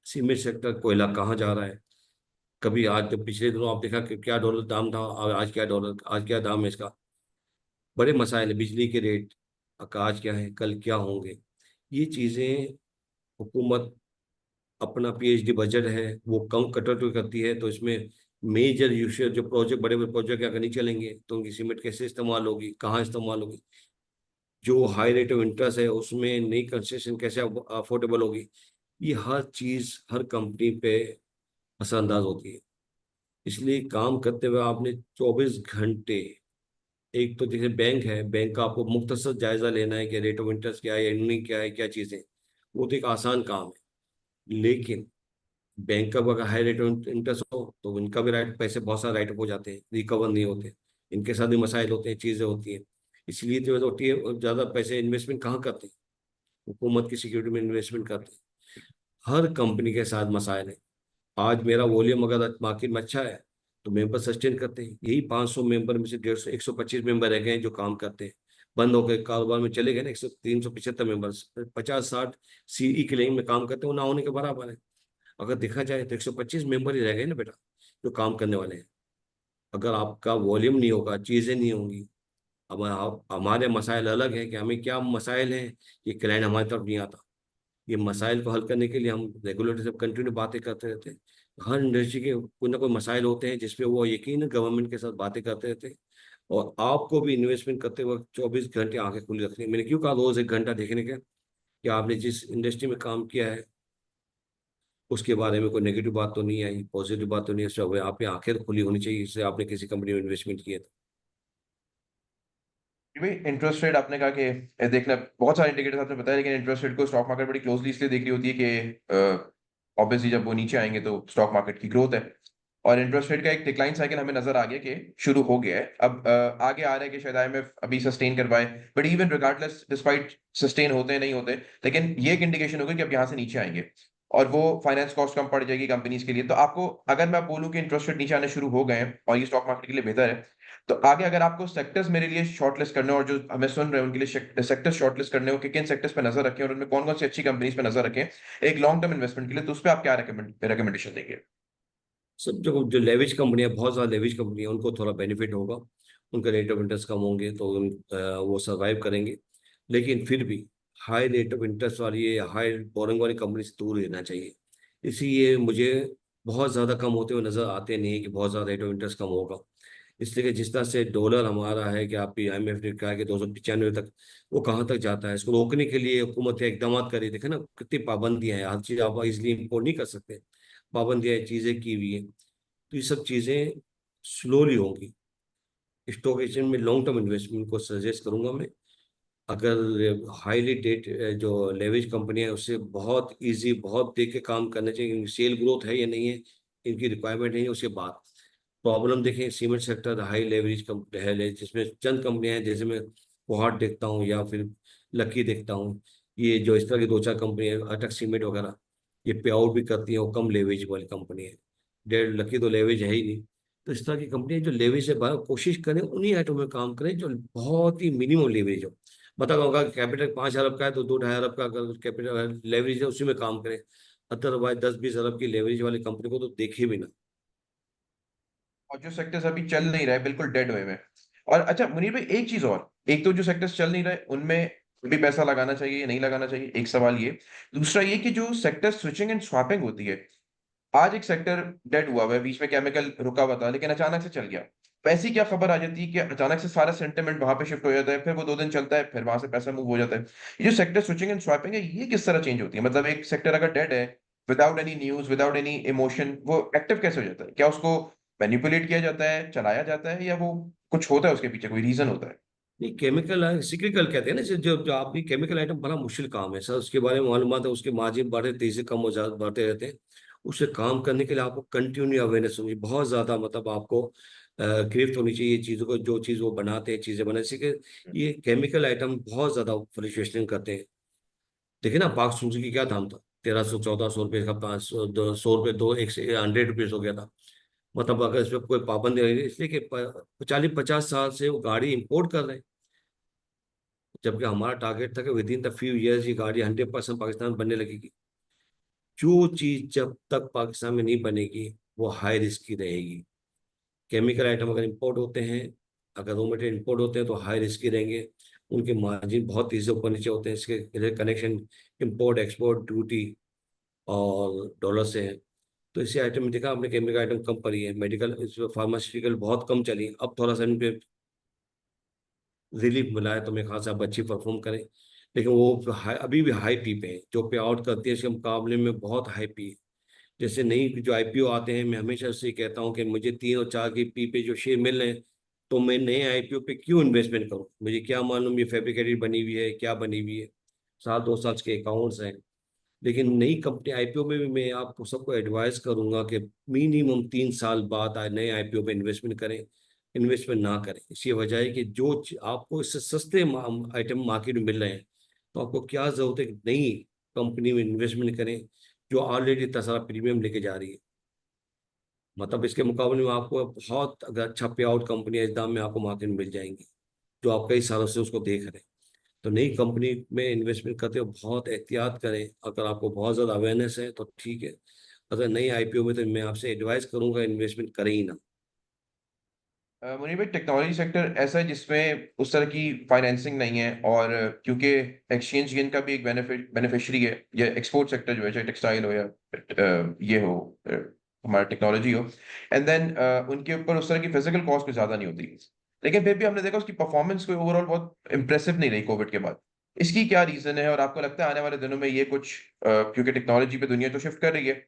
सीमेंट सेक्टर, कोयला कहाँ जा रहा है? कभी आज जब पिछले दिनों आप देखा कि क्या डॉलर दाम था और आज क्या दाम है इसका। बड़े मसाइल है, बिजली के रेट का आज क्या है, कल क्या होंगे। ये चीजें हुकूमत अपना PhD बजट है वो कम कटौती करती है, तो इसमें मेजर यूशर जो प्रोजेक्ट, बड़े बड़े प्रोजेक्ट अगर नहीं चलेंगे तो उनकी सीमेंट कैसे इस्तेमाल होगी, कहाँ इस्तेमाल होगी? जो हाई रेट ऑफ इंटरेस्ट है उसमें नई कंस्ट्रक्शन कैसे अफोर्डेबल होगी? ये हर चीज हर कंपनी पे असरअंदाज होती है। इसलिए काम करते हुए आपने 24 घंटे, एक तो जैसे बैंक है, बैंक का आपको मुख्तसर जायजा लेना है कि रेट ऑफ इंटरेस्ट क्या है, अर्निंग क्या है, क्या चीजें, वो तो एक आसान काम है। लेकिन बैंक का अगर हाई रेट ऑफ इंटरेस्ट हो तो इनका भी राइट, पैसे बहुत सारे राइट अप हो जाते हैं, रिकवर नहीं होते। इनके साथ भी मसाइल होते हैं, चीजें होती हैं। इसलिए जो होती है, ज्यादा पैसे इन्वेस्टमेंट कहाँ करते हैं? हुकूमत की सिक्योरिटी में इन्वेस्टमेंट करते हैं। हर कंपनी के साथ मसाइल है। आज मेरा वॉल्यूम अगर मार्केट में अच्छा है तो मेंबर सस्टेन करते हैं। यही 500 मेंबर में से 150 125 मेंबर रह गए हैं जो काम करते हैं। बंद होकर कारोबार में चले गए ना, 375 मेंबर, 50-60 CE के लाइन में काम करते हैं, वो ना होने के बराबर है। अगर देखा जाए तो 125 मेंबर ही रह गए ना बेटा जो काम करने वाले हैं। अगर आपका वॉल्यूम नहीं होगा, चीजें नहीं होंगी। अब हमारे मसाइल अलग है कि हमें क्या मसाइल हैं, ये क्लाइंट हमारी तरफ नहीं आता। ये मसाइल को हल करने के लिए हम रेगुलेटर से कंटिन्यू बातें करते रहते हैं। हर इंडस्ट्री के कोई ना कोई मसाइल होते हैं जिसपे वो यकीन गवर्नमेंट के साथ बातें करते रहते हैं। और आपको भी इन्वेस्टमेंट करते वक्त 24 घंटे आंखें खुली रखनी है। मैंने क्यों कहा रोज 1 घंटा देखने का? कि आपने जिस इंडस्ट्री में काम किया है उसके बारे में कोई नेगेटिव बात तो नहीं आई, पॉजिटिव बात तो नहीं है, सब आप पे आंखें तो खुली होनी चाहिए इससे आपने किसी कंपनी में इन्वेस्टमेंट किया था। भाई इंटरेस्ट रेट आपने कहा कि देखना, बहुत सारे इंडिकेटर्स आपने बताया, लेकिन इंटरेस्ट रेट को स्टॉक मार्केट बड़ी क्लोजली इसलिए देख रही होती है कि ऑब्वियसली जब वो नीचे आएंगे तो स्टॉक मार्केट की ग्रोथ है। और इंटरेस्ट रेट का एक डिक्लाइन साइकिल हमें नजर आ गया कि शुरू हो गया है। अब आगे आ रहा है कि शायद IMF अभी सस्टेन करवाए, but even regardless despite sustain होते हैं नहीं होते, लेकिन ये एक इंडिकेशन होगी कि अब यहाँ से नीचे आएंगे और वो फाइनेंस कॉस्ट कम पड़ जाएगी कंपनीज के लिए। तो आपको, अगर मैं बोलूं कि इंटरेस्ट रेट नीचे आने शुरू हो गए हैं और ये स्टॉक मार्केट के लिए बेहतर है, तो आगे अगर आपको सेक्टर्स मेरे लिए शॉर्टलिस्ट करने हो, और जो हमें सुन रहे हैं उनके लिए सेक्टर्स शॉर्टलिस्ट करने हो कि किन सेक्टर्स पे नजर रखें और उनमें कौन कौन सी अच्छी कंपनीज पे नजर रखें एक लॉन्ग टर्म इन्वेस्टमेंट के लिए, तो उस पर आप क्या रिकमेंडेशन देंगे? सब जो लेविज कंपनियां, बहुत ज़्यादा लेविज कंपनियां, उनको थोड़ा बेनिफिट होगा। उनका रेट ऑफ इंटरेस्ट कम होंगे तो वो सर्वाइव करेंगे। लेकिन फिर भी हाई रेट ऑफ इंटरेस्ट वाली या हाई बोरिंग वाली कंपनी से दूर रहना चाहिए। इसीलिए मुझे बहुत ज़्यादा कम होते हुए नज़र आते नहीं कि बहुत ज़्यादा रेट ऑफ इंटरेस्ट कम होगा। इसलिए कि जिस तरह से डॉलर हमारा है कि आप IMF ने कहा है कि 295 तक, वो कहाँ तक जाता है? इसको रोकने के लिए हुकूमत ने इकदाम करे, देखे ना कितनी पाबंदियां हैं, हर चीज़ आप इजिली इम्पोर्ट नहीं कर सकते। पाबंदियां चीज़ें की हुई है। तो ये सब चीज़ें स्लोली होंगी। स्टॉक एक्सचेंज में लॉन्ग टर्म इन्वेस्टमेंट को सजेस्ट करूंगा मैं। अगर हाईली डेट जो लेवरेज कंपनी है उससे बहुत इजी, बहुत देख के काम करना चाहिए, सेल ग्रोथ है या नहीं है, इनकी रिक्वायरमेंट नहीं है, उसके बाद प्रॉब्लम देखें, cement sector high leverage company है, जिसमें चंद कंपनियां हैं, जैसे मैं कोहाट देखता हूँ या फिर लकी देखता हूँ। ये जो इस तरह की दो चार कंपनियां, अटक सीमेंट वगैरह, ये पे आउट भी करती हैं और कम लेवरेज वाली कंपनी है। डेढ़ लकी तो लेवरेज है ही नहीं। तो इस तरह की कंपनियां जो लेवरेज से बाहर, कोशिश करें उन्हीं आइटम में काम करें जो बहुत ही मिनिमम लेवरेज हो। बता होगा कैपिटल 5 अरब का है तो 2-2.5 अरब का अगर कैपिटल लेवरेज है उसी में काम करें। अदरवाइज 10-20 अरब की लेवरेज वाली कंपनी को तो देखे भी ना। और जो सेक्टर्स अभी चल नहीं रहे बिल्कुल डेड वे में। और अच्छा मुनीर भाई, एक चीज और, एक तो जो सेक्टर्स चल नहीं रहे उनमें भी पैसा लगाना चाहिए या नहीं लगाना चाहिए, एक सवाल ये। दूसरा ये कि जो सेक्टर स्विचिंग एंड स्वैपिंग होती है, आज एक सेक्टर डेड हुआ हुआ है, बीच में केमिकल रुका हुआ था लेकिन अचानक से चल गया। वैसी क्या खबर आ जाती है कि अचानक से सारा सेंटिमेंट वहां पे शिफ्ट हो जाता है, फिर वो 2 दिन चलता है, फिर वहां से पैसा मूव हो जाता है। ये जो सेक्टर स्विचिंग एंड स्वैपिंग है, ये किस तरह चेंज होती है? मतलब एक सेक्टर अगर डेड है, without any news, without any emotion, वो एक्टिव कैसे हो जाता है? क्या उसको मैनिपुलेट किया जाता है, चलाया जाता है, या वो कुछ होता है उसके पीछे, कोई रीजन होता है? नहीं, केमिकल सिक्रिकल कहते हैं ना, जो आप भी केमिकल आइटम बड़ा मुश्किल काम है सर, उसके बारे में मालूमात है, उसके मार्जिन बढ़े तेजी से कम हो जा बढ़ते रहते हैं। उससे काम करने के लिए आपको कंटिन्यू अवेयरनेस होनी बहुत ज्यादा, मतलब आपको गिरफ्त होनी चाहिए चीजों को, जो चीज वो बनाते हैं, चीजें बनाने से ये केमिकल आइटम बहुत ज्यादा फ्लक्चुएशन करते हैं। देखिए ना, पाक सूजी की क्या दाम था, 1300-1400 रुपये का, 500-100 रुपये, दो एक से 100 रुपीज हो गया था। मतलब अगर इस पर कोई पाबंदी नहीं है, इसलिए कि 40-50 साल से वो गाड़ी इंपोर्ट कर रहे हैं, जबकि हमारा टारगेट था कि with in the few years ये गाड़ी 100% पाकिस्तान में बनने लगेगी। जो चीज जब तक पाकिस्तान में नहीं बनेगी वो हाई रिस्क की रहेगी। केमिकल आइटम अगर इंपोर्ट होते हैं, अगर रॉ मटेरियल इंपोर्ट होते हैं तो हाई रिस्क ही रहेंगे। उनके मार्जिन बहुत तेजी से ऊपर नीचे होते हैं, इसके कनेक्शन इंपोर्ट एक्सपोर्ट ड्यूटी और डॉलर से है। तो इसी आइटम में देखा आपने, केमिकल आइटम कम पड़ी है, मेडिकल फार्मास्यूटिकल बहुत कम चली, अब थोड़ा सा इन पे रिलीफ मिला है, तो मेरे ख्याल से अब अच्छी परफॉर्म करें। लेकिन वो अभी भी हाई पी पे है, जो पे आउट करती है इसके मुकाबले में बहुत हाई पी है। जैसे नई जो आईपीओ आते हैं, मैं हमेशा उससे कहता हूँ कि मुझे 3 और 4 की पी पे जो शेयर मिल रहे हैं, तो मैं नए आईपीओ पे क्यों इन्वेस्टमेंट करूँ? मुझे क्या मालूम ये फैब्रिकेटेड बनी हुई है, क्या बनी हुई है, 1-2 साल के अकाउंट्स हैं। लेकिन नई कंपनी आईपीओ में भी मैं आपको सबको एडवाइस करूंगा कि मिनिमम 3 साल बाद नए आईपीओ में इन्वेस्टमेंट करें। इन्वेस्टमेंट ना करें, इसकी वजह है कि जो आपको इससे सस्ते आइटम मार्केट में मिल रहे हैं, तो आपको क्या जरूरत है कि नई कंपनी में इन्वेस्टमेंट करें जो ऑलरेडी इतना सारा प्रीमियम लेके जा रही है। मतलब इसके मुकाबले में आपको बहुत अगर अच्छा पे आउट कंपनी इस दाम में आपको मार्केट में मिल जाएंगी, जो आप कई सालों से उसको देख रहे हैं। तो नई कंपनी में इन्वेस्टमेंट करते हो बहुत एहतियात करें, अगर आपको बहुत ज़्यादा अवेयरनेस है तो ठीक है। अगर नई आईपीओ में तो मैं आपसे एडवाइस करूंगा इन्वेस्टमेंट करें ही ना। मुनीर भाई, टेक्नोलॉजी सेक्टर ऐसा है जिसमें उस तरह की फाइनेंसिंग नहीं है, और क्योंकि एक्सचेंज गेन का भी एक बेनिफिशियरी है, या एक्सपोर्ट सेक्टर जो है, चाहे टेक्सटाइल हो या ये हो, हमारा टेक्नोलॉजी हो, एंड देन उनके ऊपर उस तरह की फिजिकल कॉस्ट भी ज्यादा नहीं होती। लेकिन फिर भी हमने देखा उसकी परफॉर्मेंस कोई ओवरऑल बहुत इंप्रेसिव नहीं रही कोविड के बाद। इसकी क्या रीजन है, और आपको लगता है आने वाले दिनों में ये कुछ, क्योंकि टेक्नोलॉजी पे दुनिया तो शिफ्ट कर रही है,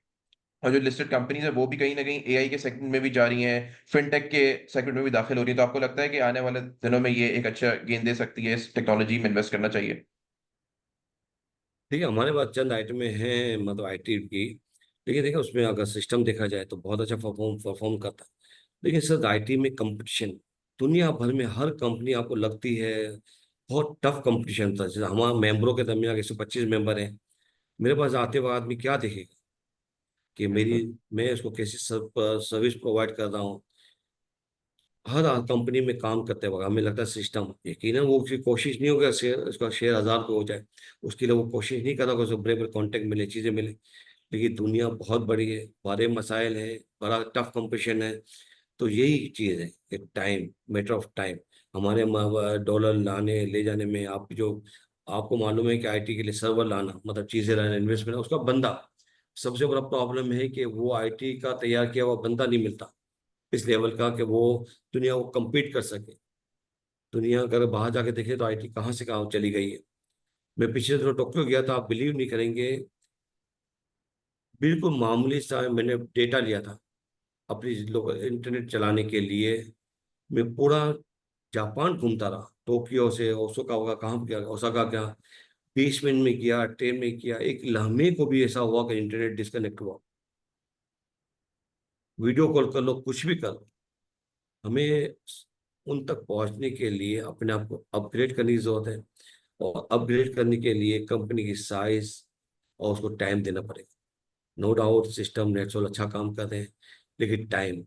और जो लिस्टेड कंपनीज है वो भी कहीं ना कहीं एआई के सेगमेंट में भी जा रही हैं, फिनटेक के सेगमेंट में भी दाखिल हो रही है, तो आपको लगता है कि आने वाले दिनों में ये एक अच्छा गेन दे सकती है, इस टेक्नोलॉजी में इन्वेस्ट करना चाहिए? ठीक है, हमारे पास चंद आइटमें हैं मतलब आईटी की। लेकिन देखिए उसमें अगर सिस्टम देखा जाए तो बहुत अच्छा परफॉर्म परफॉर्म करता है। लेकिन सर आईटी में कंपटीशन दुनिया भर में हर कंपनी आपको लगती है, बहुत टफ कंपटीशन था। जैसे हमारे मेंबरों के दरमियान 125 मेंबर हैं, मेरे पास आते हुए आदमी क्या देखेगा कि मेरी, बिल्कुल। मैं इसको कैसी सर्विस प्रोवाइड कर रहा हूँ। हर कंपनी में काम करते वक्त हमें लगता है सिस्टम, यकीनन वो उसकी कोशिश नहीं होगी शेयर, उसका शेयर 1000 पे हो जाए, उसके लिए वो कोशिश नहीं कर रहा उसको बड़े बड़े कॉन्टेक्ट मिले, चीज़ें मिले। लेकिन दुनिया बहुत बड़ी है, बड़े मसाइल है, बड़ा टफ कंपटीशन है। तो यही चीज़ है कि टाइम, मैटर ऑफ टाइम। हमारे डॉलर लाने ले जाने में आप जो, आपको मालूम है कि आईटी के लिए सर्वर लाना मतलब चीज़ें लाना, इन्वेस्टमेंट, उसका बंदा, सबसे बड़ा प्रॉब्लम है कि वो आईटी का तैयार किया हुआ बंदा नहीं मिलता इस लेवल का कि वो दुनिया को compete कर सके। दुनिया अगर बाहर जाके देखे तो आईटी कहाँ से कहाँ चली गई है। मैं पिछले दिनों टोक्यो गया था, आप बिलीव नहीं करेंगे, बिल्कुल मामूली सा मैंने डेटा लिया था अपनी लोग इंटरनेट चलाने के लिए। मैं पूरा जापान घूमता रहा, टोक्यो से ओसाका होगा, कहाँ गया, ओसाका गया, 20 मिनट में किया, ट्रेन में किया, एक लम्हे को भी ऐसा हुआ कि इंटरनेट डिस्कनेक्ट हुआ। वीडियो कॉल कर लो, कुछ भी कर लो। हमें उन तक पहुंचने के लिए अपने आप को अपग्रेड करने की जरूरत है, और अपग्रेड करने के लिए कंपनी की साइज और उसको टाइम देना पड़ेगा। नो डाउट सिस्टम नेटसोल अच्छा काम कर रहे हैं, लेकिन टाइम,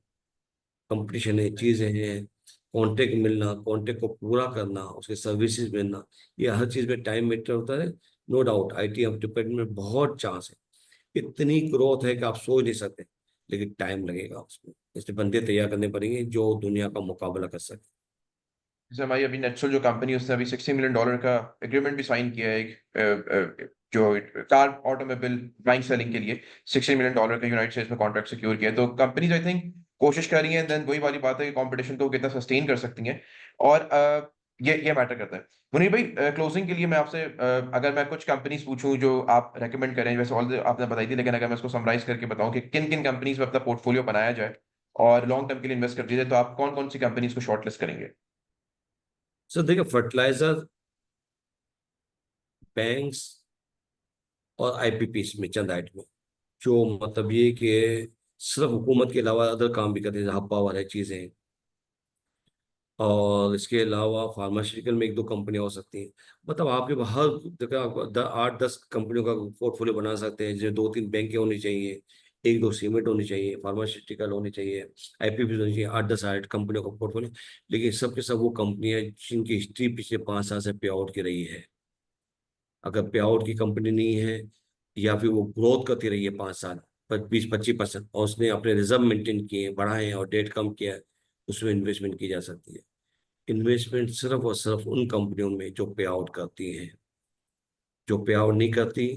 कंपटीशन है, चीज़ें हैं, कॉन्ट्रैक्ट मिलना, कॉन्ट्रैक्ट को पूरा करना, उसके सर्विसेज मिलना, ये हर चीज़ में टाइम मैटर होता है। नो डाउट आईटी डिपार्टमेंट में बहुत चांस है, इतनी ग्रोथ है कि आप सोच नहीं सकते, लेकिन टाइम लगेगा उसमें। इसलिए बंदे तैयार करने पड़ेंगे जो दुनिया का मुकाबला कर सके। जैसे हमारी अभी नेटसोल जो कंपनी है उसने अभी $60 मिलियन का एग्रीमेंट भी साइन किया है, एक जो कार ऑटोमोबाइल बाइंग सेलिंग के लिए $60 मिलियन का यूनाइटेड स्टेट्स में कॉन्ट्रैक्ट सिक्योर किया है। तो कंपनीज आई थिंक कोशिश कर रही हैं, देन वही वाली बात है कि कंपटीशन को कितना सस्टेन कर सकती हैं। और ये मैटर करता है। मुनीर भाई, क्लोजिंग के लिए मैं आपसे अगर मैं कुछ कंपनीज पूछूं जो आप रेकमेंड करें, वैसे ऑल आपने बताई थी, लेकिन अगर मैं इसको समराइज करके बताऊं कि किन किन कंपनीज में अपना पोर्टफोलियो बनाया जाए और लॉन्ग टर्म के लिए इन्वेस्ट कर दिया जाए, तो आप कौन कौन सी कंपनीज को शॉर्टलिस्ट करेंगे? सर देखिए, फर्टिलाइजर, बैंक्स और आईपीपी में चंद आइटम, जो मतलब ये कि सिर्फ हुकूमत के अलावा अदर काम भी करते हैं, जहाँ पावर है, चीज़ें हैं। और इसके अलावा फार्मास्यूटिकल में एक दो कंपनियां हो सकती हैं। मतलब आपके हर जगह आपको 8-10 कंपनियों का पोर्टफोलियो बना सकते हैं, जो 2-3 बैंकें होनी चाहिए, एक दो सीमेंट होनी चाहिए, फार्मास्यूटिकल होनी चाहिए, आईपीपी होनी चाहिए, 8-10 कंपनियों का पोर्टफोलियो। लेकिन सबके सब वो कंपनियां जिनकी हिस्ट्री पिछले 5 साल से पे आउट की रही है। अगर पे आउट की कंपनी नहीं है, या फिर वो ग्रोथ करती रही है 5 साल, 20-25%, और उसने अपने रिजर्व मेंटेन किए, बढ़ाए और डेट कम किया है, उसमें इन्वेस्टमेंट की जा सकती है। इन्वेस्टमेंट सिर्फ और सिर्फ उन कंपनियों में जो पे आउट करती हैं। जो पे आउट नहीं करती,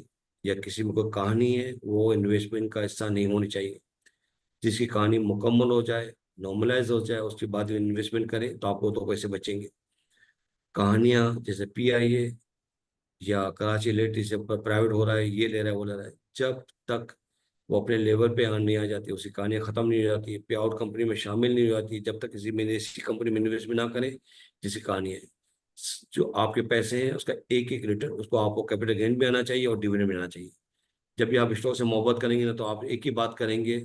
या किसी में कोई कहानी है, वो इन्वेस्टमेंट का हिस्सा नहीं होनी चाहिए। जिसकी कहानी मुकम्मल हो जाए, नॉर्मलाइज हो जाए, उसके बाद इन्वेस्टमेंट करें, तो आपको तो पैसे बचेंगे। कहानियां जैसे पीआईए या कराची इलेक्ट्रिक से प्राइवेट हो रहा है, ये ले रहा है, वो ले रहा है, जब तक वो अपने लेवल पे नहीं आ जाती, उसकी कहानियां खत्म नहीं हो जाती, पे आउट कंपनी में शामिल नहीं हो जाती, जब तक किसी में ऐसी कंपनी में इन्वेस्टमेंट ना करें जिसकी कहानी है। जो आपके पैसे हैं उसका एक एक रिटर्न, उसको आपको कैपिटल गेन भी आना चाहिए और डिविडेंड भी आना चाहिए। जब भी आप स्टॉक से मोहब्बत करेंगे ना, तो आप एक ही बात करेंगे,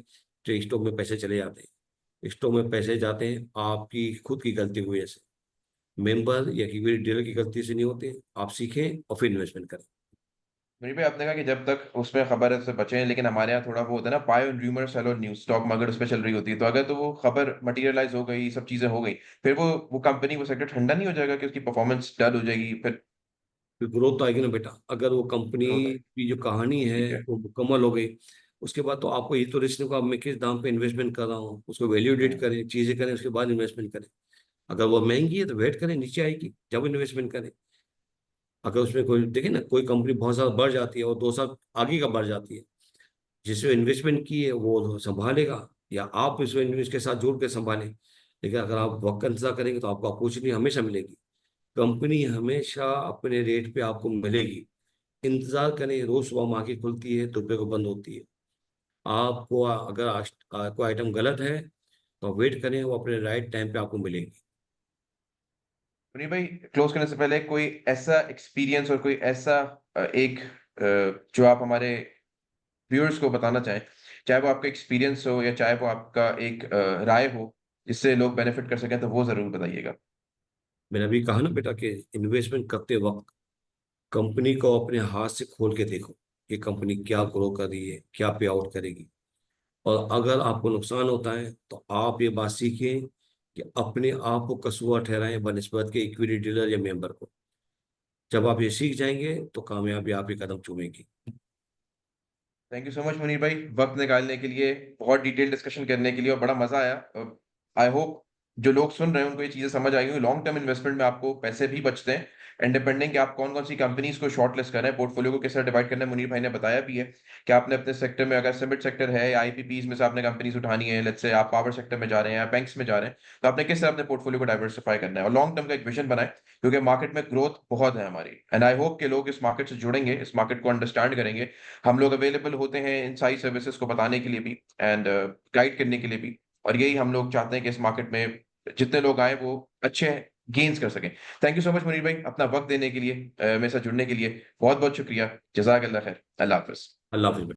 जो स्टॉक में पैसे चले जाते हैं, स्टॉक में पैसे जाते हैं आपकी खुद की गलती की वजह से। मेंबर या किसी डीलर की गलती से नहीं होते। आप सीखें और फिर इन्वेस्टमेंट करें। मेरे पे आपने कहा कि जब तक उसमें खबर है उससे बचें, लेकिन हमारे यहाँ थोड़ा वो होता है ना, buy on rumour sell on news, stock market उस पर चल रही होती है, तो अगर तो वो खबर मटेरियलाइज हो गई, सब चीजें हो गई, फिर वो कंपनी, वो सेक्टर ठंडा नहीं हो जाएगा कि उसकी परफॉर्मेंस डल हो जाएगी फिर? फिर ग्रोथ तो आएगी ना बेटा। अगर वो कंपनी ग्रोथ है। की जो कहानी है ठीक है। वो मुकम्मल हो गई, उसके बाद तो आपको ये तो रिस्क नहीं होगा, अब मैं किस दाम पे इन्वेस्टमेंट कर रहा हूँ, उसको वैल्यूडेट हम्म। करें, चीजें करें, उसके बाद इन्वेस्टमेंट करें। अगर वो महंगी है तो वेट करें, नीचे आएगी जब इन्वेस्टमेंट करें। अगर उसमें कोई देखिए ना, कोई कंपनी बहुत ज्यादा बढ़ जाती है और 2 साल आगे का बढ़ जाती है, जिसमें इन्वेस्टमेंट की है वो संभालेगा, या आप इसमें इन्वेस्ट के साथ जुड़ के संभालें। लेकिन अगर आप वक्त का इंतजार करेंगे तो आपको अपॉर्चुनिटी हमेशा मिलेगी। कंपनी हमेशा अपने रेट पे आपको मिलेगी। इंतजार करें, रोज सुबह मार्केट खुलती है, दोपहर को बंद होती है। आपको अगर कोई आइटम गलत है तो वेट करें, वो अपने राइट टाइम पे आपको मिलेगी। मुनीर भाई, क्लोज करने से पहले कोई ऐसा एक्सपीरियंस और कोई ऐसा जो आप हमारे व्यूअर्स को बताना चाहें, चाहे वो आपका एक्सपीरियंस हो या चाहे वो आपका एक राय हो, जिससे लोग बेनिफिट कर सकें, तो वो जरूर बताइएगा। मैंने अभी कहा ना बेटा कि इन्वेस्टमेंट करते वक्त कंपनी को अपने हाथ से खोल के देखो, ये कंपनी क्या ग्रो कर रही है, क्या पे आउट करेगी। और अगर आपको नुकसान होता है तो आप ये बात सीखें कि अपने आप को कसूर ठहराएं बनिस्बत के इक्विटी डीलर या मेंबर को। जब आप ये सीख जाएंगे तो कामयाबी आप ही कदम चूमेंगी। Thank you so much Munir भाई, वक्त निकालने के लिए, बहुत डिटेल डिस्कशन करने के लिए, और बड़ा मजा आया। आई होप जो लोग सुन रहे हैं उनको ये चीजें समझ आई होंगी। लॉन्ग टर्म इन्वेस्टमेंट में आपको पैसे भी बचते हैं, एंड डिपेंडिंग कि आप कौन कौन सी कंपनीज को शॉर्ट लिस्ट कर रहे हैं, पोर्टफोलियो को किस तरह डिवाइड करना है, मुनीर भाई ने बताया भी है कि आपने अपने सेक्टर में, अगर सिमेंट सेक्टर है या आईपीपीज में से आपने कंपनीज उठानी है, लेट्स से आप पावर सेक्टर में जा रहे हैं या बैंक्स में जा रहे हैं, तो आपने किस तरह अपने पोर्टफोलियो को डाइवर्सिफाई करना है और लॉन्ग टर्म का एक विजन बनाए, क्योंकि मार्केट में ग्रोथ बहुत है हमारी, एंड आई होप कि लोग इस मार्केट से जुड़ेंगे, इस मार्केट को अंडरस्टैंड करेंगे। हम लोग अवेलेबल होते हैं इन सारी सर्विसेज को बताने के लिए भी, एंड गाइड करने के लिए भी, और यही हम लोग चाहते हैं कि इस मार्केट में जितने लोग आए वो अच्छे गेन्स कर सकें। Thank you so much Munir भाई, अपना वक्त देने के लिए, मेरे साथ जुड़ने के लिए बहुत बहुत शुक्रिया। जजाक अल्लाह खैर। अल्लाह हाफिज। अल्लाह हाफिज।